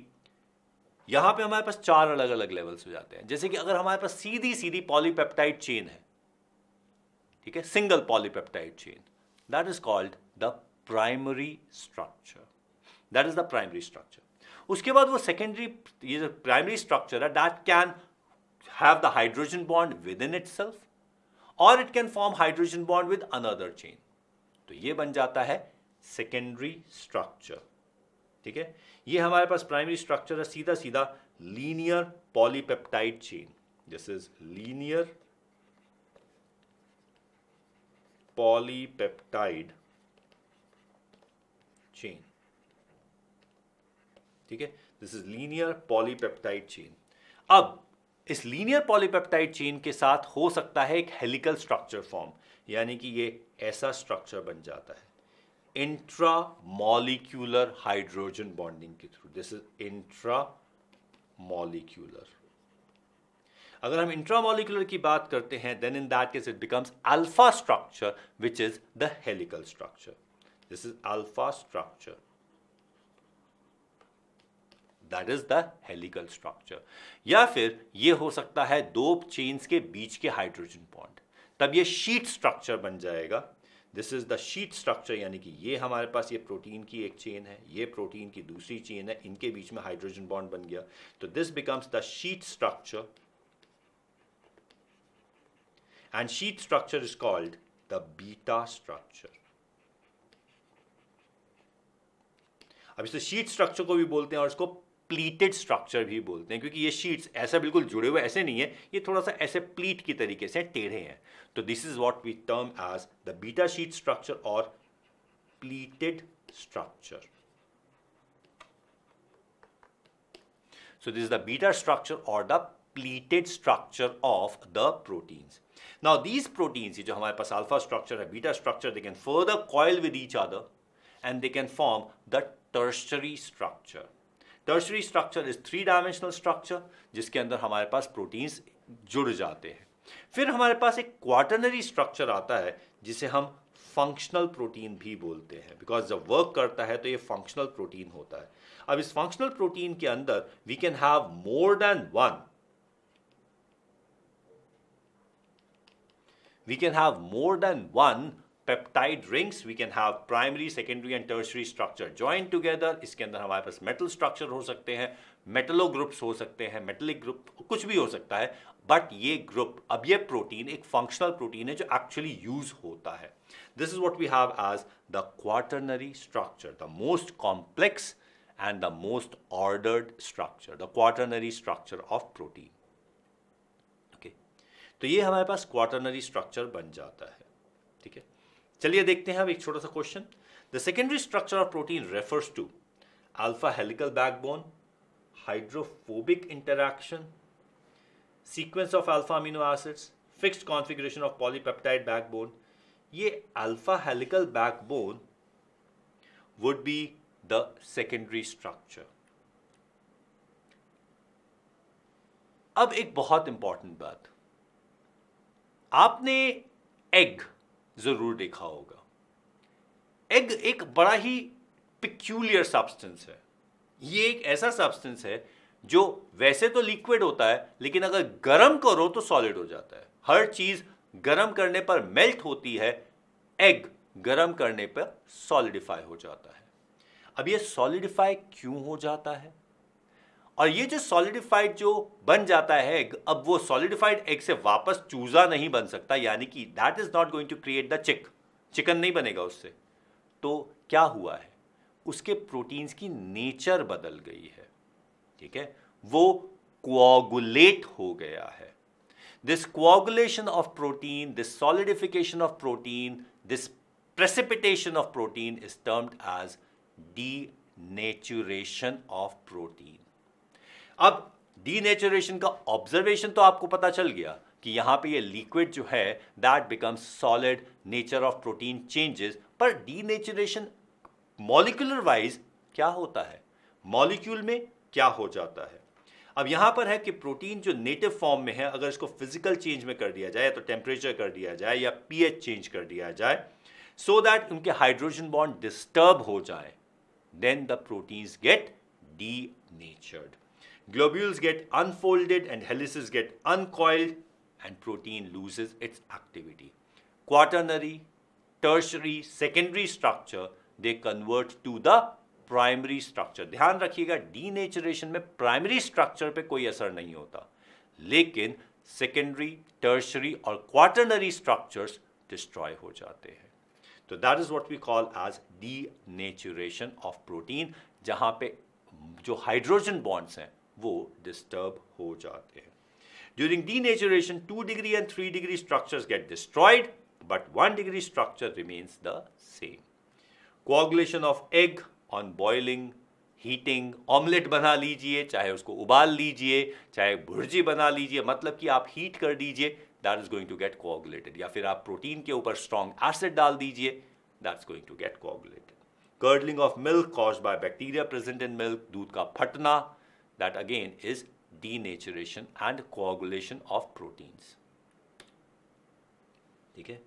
यहां पे हमारे पास 4 अलग अलग लेवल्स हो जाते हैं। जैसे कि अगर हमारे पास सीधी सीधी पॉलीपेप्टाइड चेन है, ठीक है, single polypeptide chain, that is called the primary structure, that is the primary structure. उसके बाद वो secondary, ये जो primary structure है, that can have the hydrogen bond within itself or it can form hydrogen bond with another chain, तो ये बन जाता है secondary structure। ठीक है, ये हमारे पास primary structure है, सीधा सीधा linear polypeptide chain, this is linear polypeptide chain. ठीक है, this is linear polypeptide chain. अब इस लीनियर पॉलीपेप्टाइड चेन के साथ हो सकता है एक हेलिकल स्ट्रक्चर फॉर्म, यानी कि ये ऐसा स्ट्रक्चर बन जाता है इंट्रा मॉलिक्यूलर हाइड्रोजन बॉन्डिंग के through. This is intramolecular. अगर हम इंट्रामोलिकुलर की बात करते हैं, then in that case it becomes alpha structure which is the helical structure. This is alpha structure, that is the helical structure. या फिर ये हो सकता है 2 चेन्स के बीच के हाइड्रोजन बॉन्ड, तब ये शीट स्ट्रक्चर बन जाएगा। This is the sheet structure, यानी कि ये हमारे पास ये प्रोटीन की एक चेन है, ये प्रोटीन की दूसरी चेन है, इनके बीच में हाइड्रोजन बॉन्ड बन गया, तो this becomes the sheet structure. And sheet structure is called the beta structure. अब इसे शीट स्ट्रक्चर को भी बोलते हैं और इसको प्लीटेड स्ट्रक्चर भी बोलते हैं, क्योंकि ये शीट्स ऐसा बिल्कुल जुड़े हुए ऐसे नहीं है, ये थोड़ा सा ऐसे प्लीट की तरीके से टेढ़े हैं। तो this is what we term as the beta sheet structure और pleated structure. So this is the beta structure or the pleated structure of the proteins. Now these proteins, जो हमारे पास alpha structure है, beta structure, they can further coil with each other and they can form the tertiary structure. Tertiary structure is 3-dimensional structure जिसके अंदर हमारे पास proteins जुड़ जाते हैं। फिर हमारे पास एक quaternary structure आता है जिसे हम फंक्शनल प्रोटीन भी बोलते हैं, बिकॉज जब वर्क करता है तो ये फंक्शनल प्रोटीन होता है। अब इस फंक्शनल प्रोटीन के अंदर we can have more than one, we can have more than one peptide rings, we can have primary, secondary and tertiary structure joined together। इसके अंदर हमारे पास मेटल स्ट्रक्चर हो सकते हैं, मेटलो ग्रुप्स हो सकते हैं, मेटलिक ग्रुप, कुछ भी हो सकता है, बट ये ग्रुप, अब ये प्रोटीन एक फंक्शनल प्रोटीन है जो एक्चुअली यूज होता है। This is what we have as the quaternary structure, the most complex and the most ordered structure, the quaternary structure of protein. तो ये हमारे पास क्वाटरनरी स्ट्रक्चर बन जाता है। ठीक है, चलिए देखते हैं अब एक छोटा सा question. The secondary structure of protein refers to alpha helical backbone, hydrophobic interaction, sequence of alpha amino acids, fixed configuration of polypeptide backbone. ये alpha helical backbone would be the secondary structure. अब एक बहुत important बात, आपने egg जरूर देखा होगा। Egg एक बड़ा ही पिक्यूलियर सब्सटेंस है। ये एक ऐसा सब्सटेंस है जो वैसे तो लिक्विड होता है, लेकिन अगर गर्म करो तो सॉलिड हो जाता है। हर चीज गर्म करने पर मेल्ट होती है, एग गर्म करने पर सॉलिडिफाई हो जाता है। अब ये सॉलिडिफाई क्यों हो जाता है, और ये जो सॉलिडिफाइड जो बन जाता है एग, अब वो सॉलिडिफाइड एग से वापस चूजा नहीं बन सकता, यानी कि that is not going to create the chicken नहीं बनेगा उससे। तो क्या हुआ है, उसके प्रोटीन्स की नेचर बदल गई है। ठीक है, वो कोआगुलेट हो गया है। This coagulation of protein, this solidification of protein, this precipitation of protein is termed as denaturation of protein. अब डीनेचुरेशन का ऑब्जर्वेशन तो आपको पता चल गया कि यहां पे ये लिक्विड जो है that becomes solid, nature of protein changes, पर डीनेचुरेशन मॉलिक्यूलर वाइज क्या होता है, मॉलिक्यूल में क्या हो जाता है। अब यहां पर है कि प्रोटीन जो नेटिव फॉर्म में है, अगर इसको फिजिकल चेंज में कर दिया जाए, तो टेम्परेचर कर दिया जाए या पीएच चेंज कर दिया जाए, सो दैट उनके हाइड्रोजन बॉन्ड डिस्टर्ब हो जाए, then the proteins get denatured. Globules get unfolded and helices get uncoiled and protein loses its activity. Quaternary, tertiary, secondary structure, they convert to the primary structure. ध्यान रखिएगा, denaturation में primary structure पे कोई असर नहीं होता, लेकिन secondary, tertiary और quaternary structures destroy हो जाते हैं। तो that is what we call as denaturation of protein, जहां पे जो हाइड्रोजन बॉन्ड्स हैं वो डिस्टर्ब हो जाते हैं। During denaturation, 2 degree and 3 degree structures get destroyed, but 1 degree structure remains the same. Coagulation of egg on boiling, heating, omelette बना लीजिए, चाहे उसको उबाल लीजिए, चाहे भुर्जी बना लीजिए, मतलब कि आप हीट कर दीजिए, that is going to get coagulated। या फिर आप प्रोटीन के ऊपर स्ट्रॉन्ग एसिड डाल दीजिए, that's going to get coagulated। Curdling of milk caused by bacteria present in milk, दूध का फटना, that again is denaturation and coagulation of proteins। ठीक है,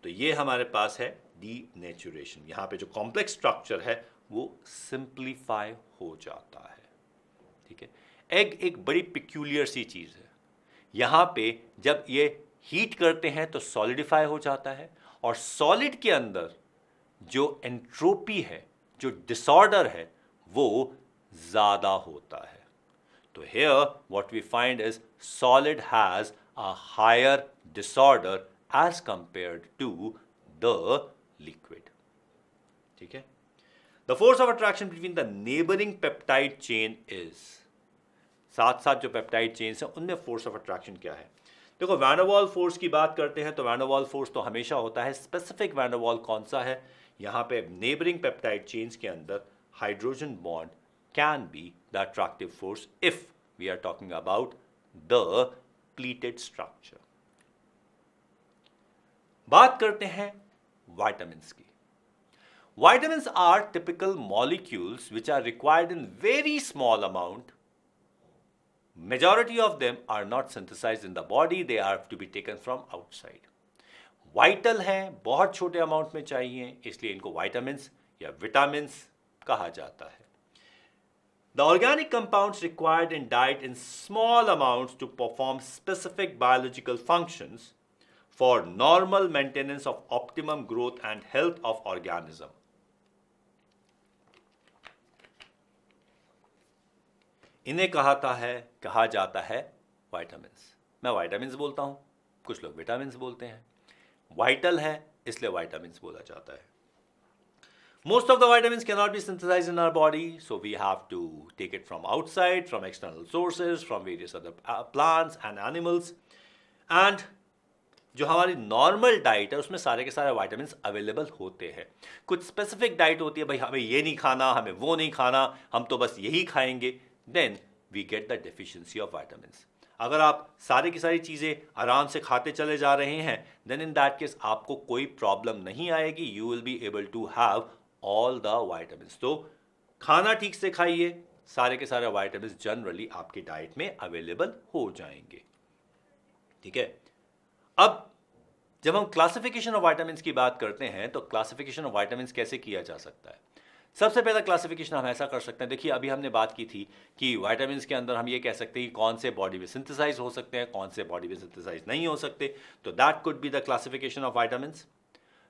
तो ये हमारे पास है denaturation। यहां पे जो कॉम्प्लेक्स स्ट्रक्चर है वो सिंप्लीफाई हो जाता है। ठीक है, एग एक बड़ी पिक्यूलियर सी चीज है। यहां पे जब ये हीट करते हैं तो सॉलिडिफाई हो जाता है, और सॉलिड के अंदर जो एंट्रोपी है, जो डिसऑर्डर है, वो ज्यादा होता है। तो here what we find is solid has a higher disorder as compared to the liquid। ठीक है, the force of attraction between the neighboring peptide chain is, साथ साथ जो पेप्टाइड चेन्स हैं उनमें फोर्स ऑफ अट्रैक्शन क्या है। देखो, वैन डर वाल्स फोर्स की बात करते हैं तो वैन डर वाल्स फोर्स तो हमेशा होता है। स्पेसिफिक वैन डर वाल कौन सा है, यहाँ पे नेबरिंग पेप्टाइड चेन्स के अंदर hydrogen bond can be the attractive force if we are talking about the pleated structure। बात करते हैं vitamins की। Vitamins are typical molecules which are required in very small amount। Majority of them are not synthesized in the body, they have to be taken from outside। Vital हैं, बहुत छोटे amount में चाहिए, इसलिए इनको वाइटामिन्स या vitamins कहा जाता है। The organic compounds required in diet in small amounts to perform specific biological functions for normal maintenance of optimum growth and health of organism. इन्हें कहा जाता है वाइटामिन्स। मैं वाइटामिन्स बोलता हूँ, कुछ लोग विटामिन्स बोलते हैं। वाइटल है इसलिए वाइटामिन्स बोला जाता है। Most of the vitamins cannot be synthesized in our body, so we have to take it from outside, from external sources, from various other plants and animals. And जो हमारी normal diet है उसमें सारे के सारे वाइटामिन्स अवेलेबल होते हैं। कुछ स्पेसिफिक डाइट होती है, भाई हमें ये नहीं खाना, हमें वो नहीं खाना, हम तो बस यही खाएंगे, then we get the deficiency of vitamins. अगर आप सारी की सारी चीज़ें आराम से खाते चले जा रहे हैं, देन इन दैट केस आपको कोई प्रॉब्लम नहीं आएगी, you will be able to have all the vitamins. तो खाना ठीक से खाइए, सारे के सारे वाइटामिन्स जनरली आपकी डाइट में अवेलेबल हो जाएंगे। ठीक है, अब जब हम क्लासिफिकेशन ऑफ वाइटामिन्स की बात करते हैं तो क्लासिफिकेशन ऑफ वाइटामिन्स कैसे किया जा सकता है? सबसे पहला क्लासिफिकेशन हम ऐसा कर सकते हैं, देखिए अभी हमने बात की थी कि वाइटामिन्स के अंदर हम ये कह सकते हैं कि कौन से बॉडी में सिंथेसाइज हो सकते हैं, कौन से बॉडी में सिंथेसाइज नहीं हो सकते, तो that could be the classification of vitamins.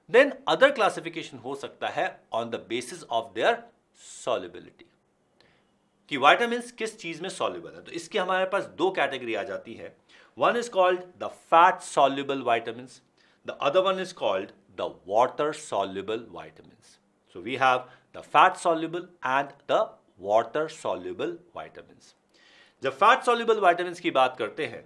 Then other classification हो सकता है on the basis of their solubility, कि वाइटामिन्स किस चीज में सॉल्युबल है। तो इसकी हमारे पास दो कैटेगरी आ जाती है। One is called the fat soluble vitamins, the other one is called the water soluble vitamins. So we have the fat soluble and the water soluble vitamins. जब फैट सॉल्युबल वाइटामिन्स की बात करते हैं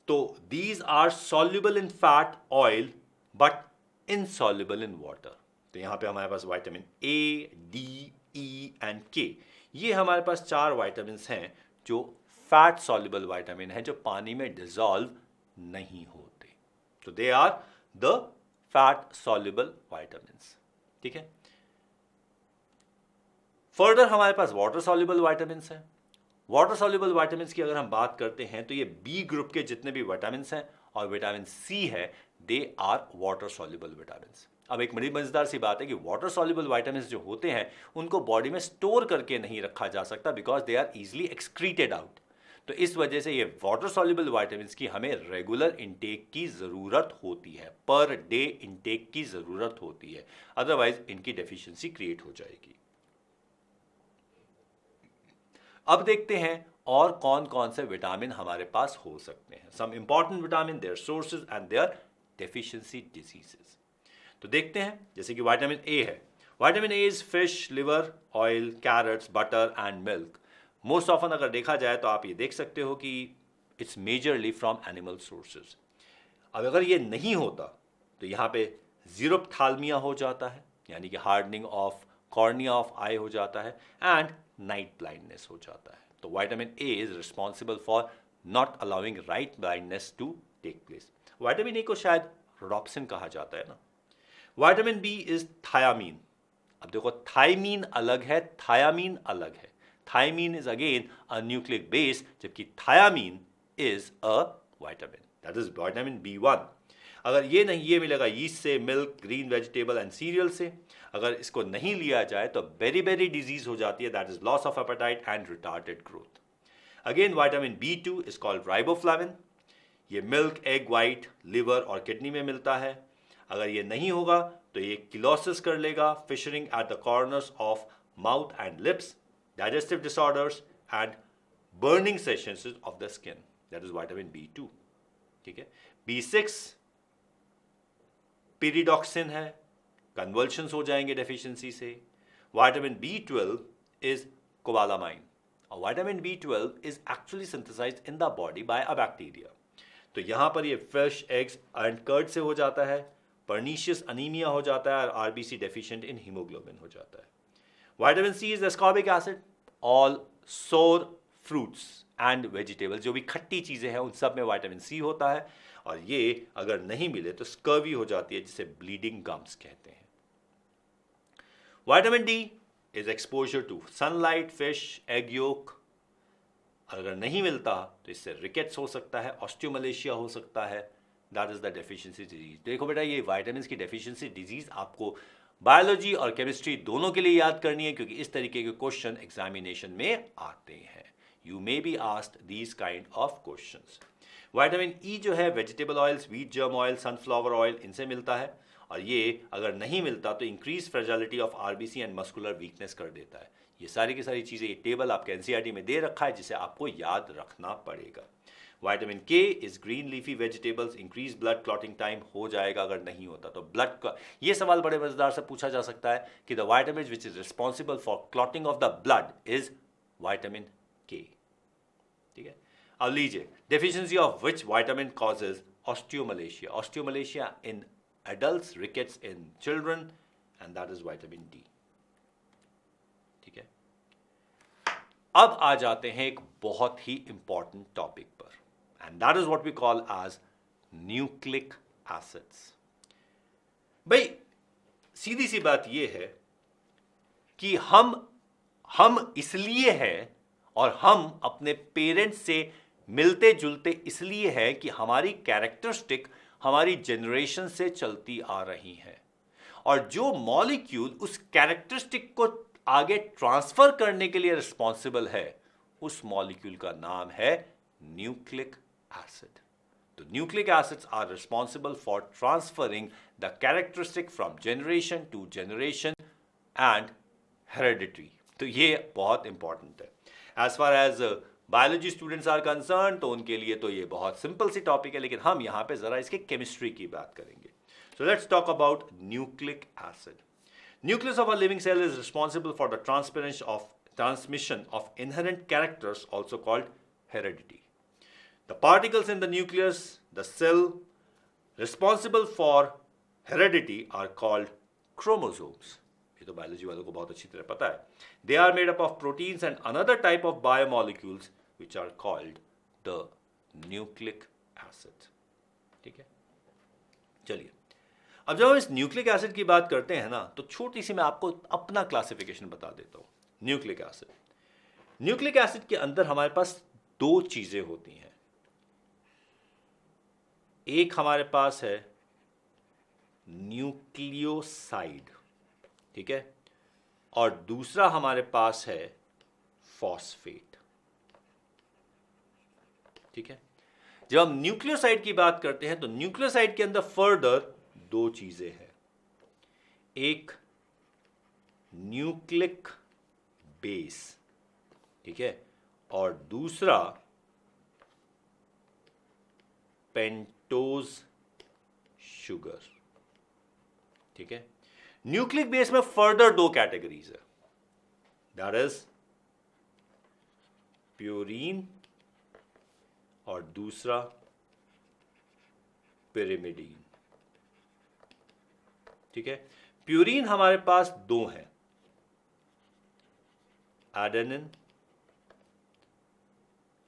तो these are soluble in fat oil but insoluble in water. तो यहां पे हमारे पास vitamin A, D, E and K, ये हमारे पास चार वाइटामिन्स हैं जो फैट सॉल्युबल वाइटामिन है, जो पानी में डिसॉल्व नहीं होते। तो they are the fat soluble vitamins. ठीक है, फर्दर हमारे पास वाटर सॉल्युबल वाइटामिन्स हैं। वाटर सॉल्युबल वाइटामिन्स की अगर हम बात करते हैं तो ये बी ग्रुप के जितने भी विटामिन्स हैं और विटामिन सी है, they are water soluble vitamins. अब एक बड़ी मजेदार सी बात है कि वाटर सॉल्युबल विटामिन्स जो होते हैं उनको बॉडी में स्टोर करके नहीं रखा जा सकता, because they are easily excreted out. तो इस वजह से ये वाटर सॉल्युबल विटामिन्स की हमें रेगुलर इंटेक की जरूरत होती है, पर डे इंटेक की जरूरत होती है, अदरवाइज इनकी डेफिशिएंसी क्रिएट हो जाएगी। अब देखते हैं और कौन कौन से विटामिन हमारे पास हो सकते हैं। Some important vitamin, their sources and their deficiency diseases. तो देखते हैं, जैसे कि विटामिन ए है। Vitamin A is fish, liver, oil, carrots, butter and milk. Most often अगर देखा जाए तो आप ये देख सकते हो कि it's majorly from animal sources. अब अगर ये नहीं होता तो यहाँ पे जीरोप्थाल्मिया हो जाता है, यानी कि हार्डनिंग ऑफ कॉर्निया ऑफ आई हो जाता है, एंड नाइट ब्लाइंडनेस हो जाता है। तो vitamin A is responsible for not allowing night blindness to take place. Vitamin A को शायद रोडोप्सिन कहा जाता है ना। Vitamin B is thiamine. अब देखो, थायमीन अलग है, थायामीन अलग है। Thymine is again a nucleic base, जबकि thiamine is a vitamin, that is vitamin B1। अगर ये नहीं, ये मिलेगा यीस्ट से, milk, green vegetable and cereal से। अगर इसको नहीं लिया जाए तो बेरी डिजीज हो जाती है, that is loss of appetite and retarded growth. Again vitamin B2 is called riboflavin. ये मिल्क, एग वाइट, लिवर और किडनी में मिलता है। अगर ये नहीं होगा तो ये किलोसिस कर लेगा, fissuring at the corners of mouth and lips, digestive disorders and burning sensations of the skin, that is vitamin B2। ठीक है, B6 पीरिडॉक्सिन है, कन्वल्शंस हो जाएंगे डेफिशिएंसी से। विटामिन B12 इज कोबालामाइन, और vitamin B12 is actually synthesised in the body by a bacteria. तो यहां पर ये फिश, एग्स एंड कर्ड से हो जाता है, पर्नीशियस अनीमिया हो जाता है, और आरबीसी डेफिशिएंट इन हीमोग्लोबिन हो जाता है। Vitamin C is ascorbic acid. All sour fruits and vegetables, जो भी खट्टी चीजें हैं उन सब में विटामिन सी होता है, और ये अगर नहीं मिले तो स्कर्वी हो जाती है, जिसे ब्लीडिंग गम्स कहते हैं। Vitamin D is exposure to sunlight, fish, egg yolk. अगर नहीं मिलता तो इससे रिकेट्स हो सकता है, ऑस्टियोमलेशिया हो सकता है, that is the deficiency disease. देखो बेटा, ये विटामिन की डेफिशिएंसी डिजीज आपको बायोलॉजी और केमिस्ट्री दोनों के लिए याद करनी है, क्योंकि इस तरीके के क्वेश्चन एग्जामिनेशन में आते हैं। You may be asked these kind of questions. Vitamin E जो है vegetable oils, wheat germ oil, sunflower oil, इनसे मिलता है, और ये अगर नहीं मिलता तो increase fragility of RBC and muscular weakness कर देता है। ये सारी की सारी चीज़ें, ये टेबल आपके एनसीईआरटी में दे रखा है, जिसे आपको याद रखना पड़ेगा। विटामिन के is green leafy vegetables, increase blood clotting time हो जाएगा अगर नहीं होता तो। ब्लड का ये सवाल बड़े मजेदार से पूछा जा सकता है कि the vitamin which is responsible for clotting of the blood is vitamin के। ठीक है, अब लीजिए, deficiency of which vitamin causes osteomalacia. Osteomalacia in adults, rickets in children, and that is vitamin D. ठीक है, अब आ जाते हैं एक बहुत ही इंपॉर्टेंट टॉपिक पर, and that is what we call as nucleic acids। भाई सीधी सी बात यह है कि हम इसलिए हैं और हम अपने पेरेंट्स से मिलते जुलते इसलिए हैं कि हमारी कैरेक्टरिस्टिक हमारी जनरेशन से चलती आ रही है, और जो मॉलिक्यूल उस कैरेक्टरिस्टिक को आगे ट्रांसफर करने के लिए रिस्पॉन्सिबल है, उस मॉलिक्यूल का नाम है nucleic acid. The nucleic acids are responsible for transferring the characteristic from generation to generation and hereditary. तो ये बहुत important है। As far as biology students are concerned, तो उनके लिए तो ये बहुत सिंपल सी टॉपिक है, लेकिन हम यहाँ पे जरा इसके केमिस्ट्री की बात करेंगे। So let's talk about nucleic acid. Nucleus of a living cell is responsible for the transmission of inherent characters, also called heredity. The particles in the nucleus, the cell responsible for heredity, are called chromosomes. ये तो biology वालों को बहुत अच्छी तरह पता है। They are made up of proteins and another type of biomolecules which are called the nucleic acid. ठीक है, चलिए, अब जब हम इस न्यूक्लिक एसिड की बात करते हैं ना, तो छोटी सी मैं आपको अपना क्लासिफिकेशन बता देता हूँ। न्यूक्लिक एसिड के अंदर हमारे पास दो चीजें होती हैं। एक हमारे पास है न्यूक्लियोसाइड, ठीक है, और दूसरा हमारे पास है फॉस्फेट। ठीक है, जब हम न्यूक्लियोसाइड की बात करते हैं तो न्यूक्लियोसाइड के अंदर फर्दर दो चीजें हैं। एक न्यूक्लिक बेस, ठीक है, और दूसरा पेंटोज शुगर। ठीक है, न्यूक्लिक बेस में फर्दर दो कैटेगरीज है, दैट इज प्यूरीन और दूसरा पिरिमिडीन। ठीक है, प्यूरीन हमारे पास दो हैं, एडेनिन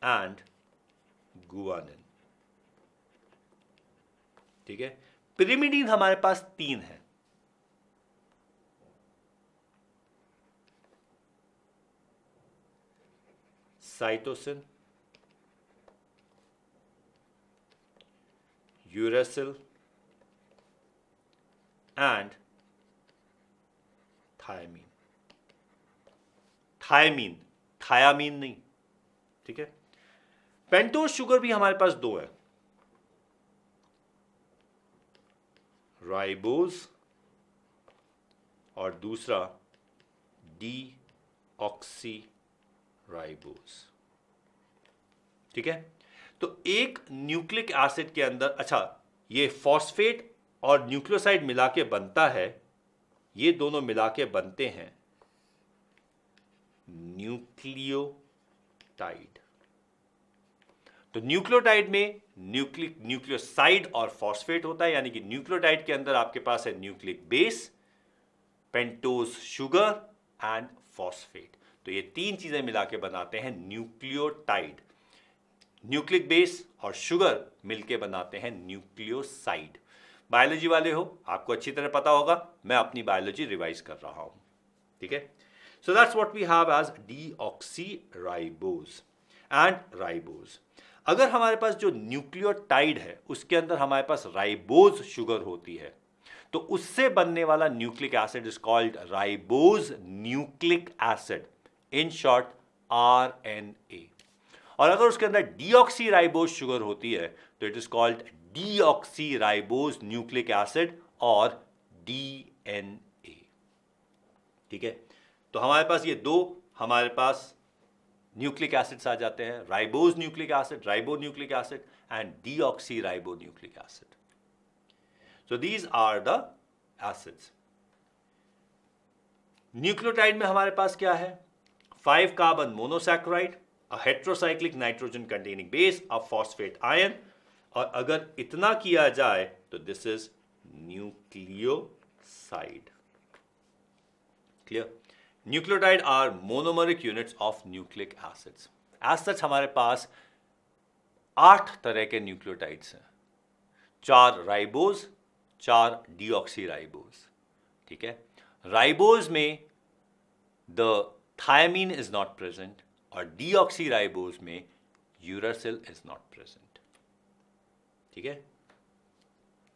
एंड गुआनिन। ठीक है, पिरिमिडीन हमारे पास तीन है, cytosine, uracil and thymine. Thiamine नहीं। ठीक है, पेंटोज शुगर भी हमारे पास दो है, राइबोज और दूसरा डीऑक्सी राइबोज। ठीक है, तो एक न्यूक्लिक एसिड के अंदर, अच्छा, ये फॉस्फेट और न्यूक्लियोसाइड मिला के बनता है, ये दोनों मिला के बनते हैं न्यूक्लियोटाइड। तो न्यूक्लियोटाइड में न्यूक्लियोसाइड और फॉस्फेट होता है, यानी कि न्यूक्लियोटाइड के अंदर आपके पास है nucleic base, pentose sugar and phosphate. तो ये तीन चीजें मिला के बनाते हैं न्यूक्लियोटाइड। न्यूक्लिक बेस और शुगर मिलके बनाते हैं न्यूक्लियोसाइड। बायोलॉजी वाले हो, आपको अच्छी तरह पता होगा, मैं अपनी बायोलॉजी रिवाइज कर रहा हूं। ठीक है, so that's what we have as deoxyribose and ribose. अगर हमारे पास जो न्यूक्लियोटाइड है उसके अंदर हमारे पास राइबोज शुगर होती है, तो उससे बनने वाला nucleic acid is called ribose nucleic acid, in short RNA। और अगर उसके अंदर डीऑक्सी राइबोज शुगर होती है तो it is called deoxy ribose nucleic acid और DNA। ठीक है, तो हमारे पास ये दो हमारे पास न्यूक्लिक एसिड्स आ जाते हैं, ribose nucleic acid, ribo nucleic acid and deoxy ribo nucleic acid. So these are the acids. Nucleotide में हमारे पास क्या है? 5 carbon monosaccharide, a heterocyclic nitrogen containing base, a phosphate ion, और अगर इतना किया जाए तो this is nucleoside. Clear? Nucleotide are monomeric units of nucleic acids. As such हमारे पास 8 तरह के न्यूक्लियोटाइड्स हैं, 4 राइबोज, 4 डीऑक्सी राइबोज। ठीक है, राइबोज में the thymine is not present और डीऑक्सी राइबोज में यूरासिल इज नॉट प्रेजेंट। ठीक है,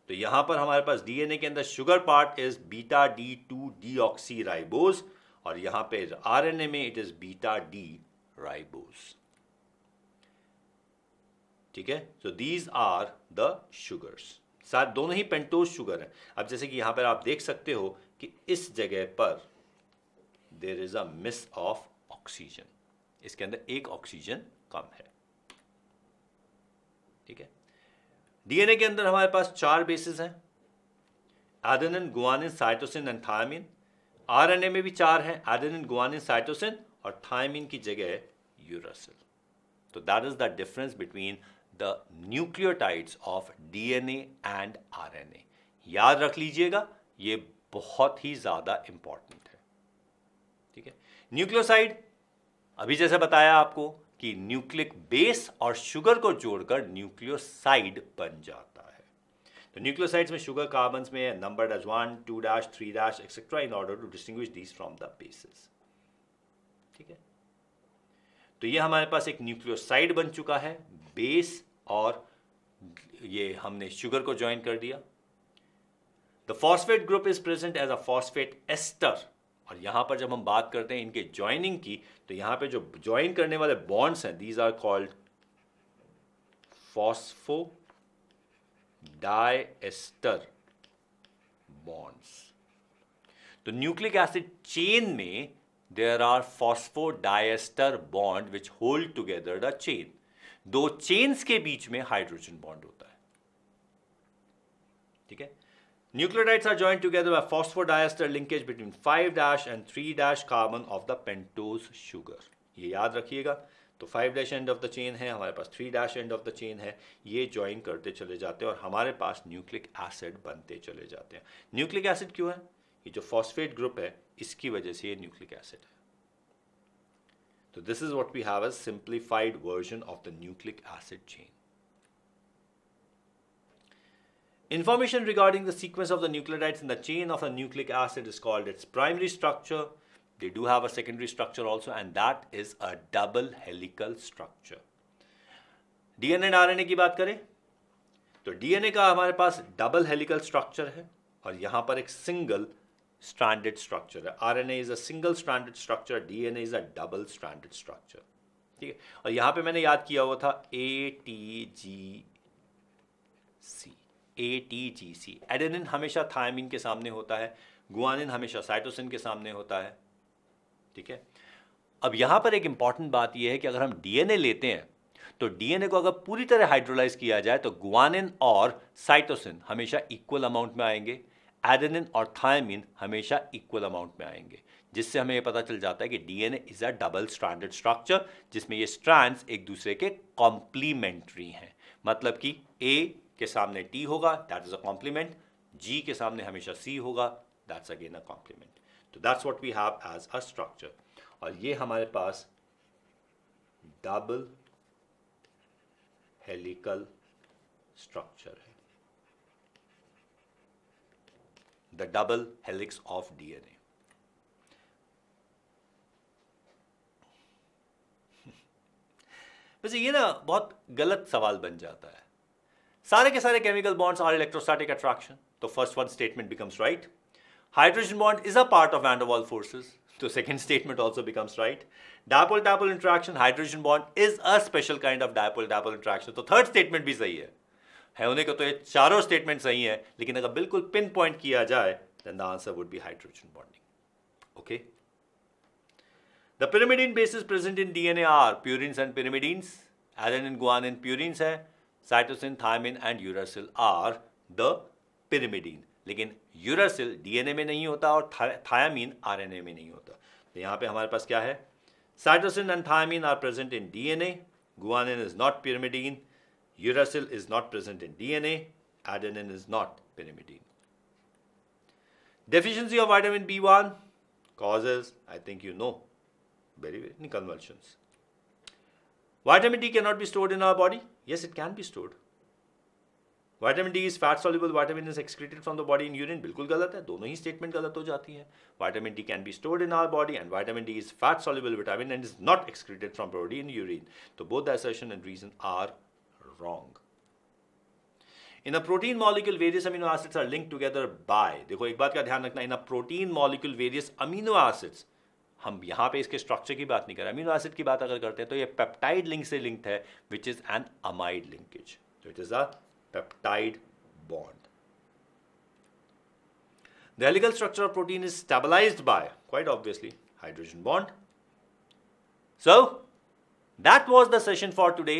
तो यहां पर हमारे पास डीएनए के अंदर sugar part is beta D2 deoxyribose और यहां पे आरएनए में it is beta D ribose. ठीक है, so these are the sugars. साथ दोनों ही पेंटोज शुगर है। अब जैसे कि यहां पर आप देख सकते हो कि इस जगह पर there is a miss of oxygen, इसके अंदर एक ऑक्सीजन कम है। ठीक है, डीएनए के अंदर हमारे पास 4 बेसिस हैं, adenine, guanine, cytosine and thymine. RNA में भी 4 हैं, एडेनिन, गुआनिन, साइटोसिन और थायमीन की जगह यूरासिल। तो that is the difference between the nucleotides of DNA and RNA. याद रख लीजिएगा, ये बहुत ही ज्यादा इंपॉर्टेंट है। ठीक है, न्यूक्लियोसाइड अभी जैसे बताया आपको कि न्यूक्लिक बेस और शुगर को जोड़कर न्यूक्लियोसाइड बन जाता है। तो न्यूक्लियोसाइड्स में शुगर कार्बन्स में numbered as 1, 2, 3 etcetera in order to distinguish these from the bases. ठीक है, तो ये हमारे पास एक न्यूक्लियोसाइड बन चुका है, बेस और ये हमने शुगर को ज्वाइन कर दिया। The phosphate group is present as a phosphate ester. और यहां पर जब हम बात करते हैं इनके ज्वाइनिंग की, तो यहां पे जो ज्वाइन करने वाले बॉन्ड्स हैं, these are called phosphodiester bonds. तो न्यूक्लिक एसिड चेन में there are phosphodiester bond which hold together the chain. 2 chains के बीच में हाइड्रोजन बॉन्ड होता है। ठीक है, nucleotides are joined together by phosphodiester linkage between 5' and 3' carbon of the pentose sugar। ये याद रखिएगा। तो 5' एंड ऑफ द चेन है, हमारे पास 3' एंड ऑफ द चेन है, ये ज्वाइन करते चले जाते हैं और हमारे पास न्यूक्लिक एसिड बनते चले जाते हैं। न्यूक्लिक एसिड क्यों है? ये जो फॉस्फेट ग्रुप है इसकी वजह से ये न्यूक्लिक एसिड है। तो this is what we have a simplified version of the nucleic acid chain. Information regarding the sequence of the nucleotides in the chain of a nucleic acid is called its primary structure. They do have a secondary structure also, and that is a double helical structure. DNA and RNA की बात करें तो DNA का हमारे पास double helical structure है और यहां पर एक सिंगल स्ट्रैंडेड स्ट्रक्चर है। RNA is a single stranded structure, DNA is a double stranded structure। ठीक है, और यहां पे मैंने याद किया हुआ था ATGC। एडेनिन हमेशा थायमीन के सामने होता है, गुआनिन हमेशा साइटोसिन के सामने होता है। ठीक है, अब यहां पर एक इंपॉर्टेंट बात यह है कि अगर हम डीएनए लेते हैं तो डीएनए को अगर पूरी तरह हाइड्रोलाइज किया जाए तो गुआनिन और साइटोसिन हमेशा इक्वल अमाउंट में आएंगे, एडेनिन और थायमीन हमेशा इक्वल अमाउंट में आएंगे, जिससे हमें यह पता चल जाता है कि DNA is a double stranded structure जिसमें ये स्ट्रैंड्स एक दूसरे के कॉम्प्लीमेंट्री हैं। मतलब कि ए के सामने टी होगा, that is a complement, G के सामने हमेशा सी होगा, that's again a complement. So that's what we have as a structure. और ये हमारे पास डबल हेलिकल स्ट्रक्चर है, the double helix of DNA. वैसे ये ना बहुत गलत सवाल बन जाता है। सारे के सारे chemical bonds are electrostatic attraction, तो first one statement becomes right. Hydrogen bond is a part of van der Waals forces, तो second statement also becomes right. Dipole dipole interaction, hydrogen bond is a special kind of dipole dipole interaction, तो third statement भी सही है होने को तो ये चारों स्टेटमेंट सही है, लेकिन अगर बिल्कुल पिन पॉइंट किया जाए then the answer would be hydrogen bonding. Okay, the pyrimidine bases present in DNA are purines and pyrimidines, adenine guanine purines है, cytosine thiamine and uracil are the pyrimidine, लेकिन uracil DNA में नहीं होता और thiamine RNA में नहीं होता। तो यहाँ पे हमारे पास क्या है, cytosine and thiamine are present in DNA, guanine is not pyrimidine, uracil is not present in DNA, adenine is not pyrimidine. Deficiency of vitamin B1 causes, I think you know, very convulsions. Vitamin D cannot be stored in our body. Yes, it can be stored. Vitamin D is fat soluble vitamin, is excreted from the body in urine. बिल्कुल गलत है, दोनों ही statement गलत हो जाती है। Vitamin D can be stored in our body and vitamin D is fat soluble vitamin and is not excreted from body in urine. So both the assertion and reason are wrong. In a protein molecule, various amino acids are linked together by, देखो एक बात का ध्यान रखना, in a protein molecule various amino acids, हम यहाँ पे इसके स्ट्रक्चर की बात नहीं कर रहे, अमीनो एसिड की बात अगर करते हैं तो ये पेप्टाइड लिंक से लिंक्ड है, which is an amide linkage, so it is a peptide bond. The helical structure of protein is stabilized by, quite obviously, hydrogen bond. So that was the session for today.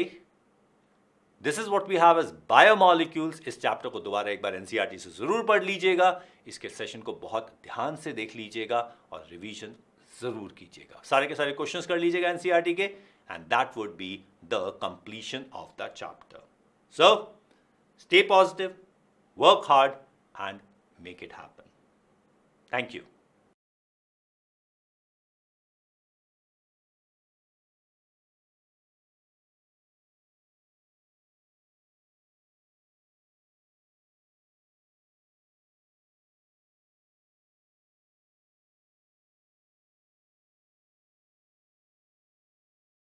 This is what we have as biomolecules. इस chapter को दोबारा एक बार NCERT से जरूर पढ़ लीजिएगा, इसके session को बहुत ध्यान से देख लीजिएगा और रिवीजन जरूर कीजिएगा, सारे के सारे क्वेश्चंस कर लीजिएगा एनसीईआरटी के, and that would be the completion of the chapter. So stay positive, work hard and make it happen. Thank you.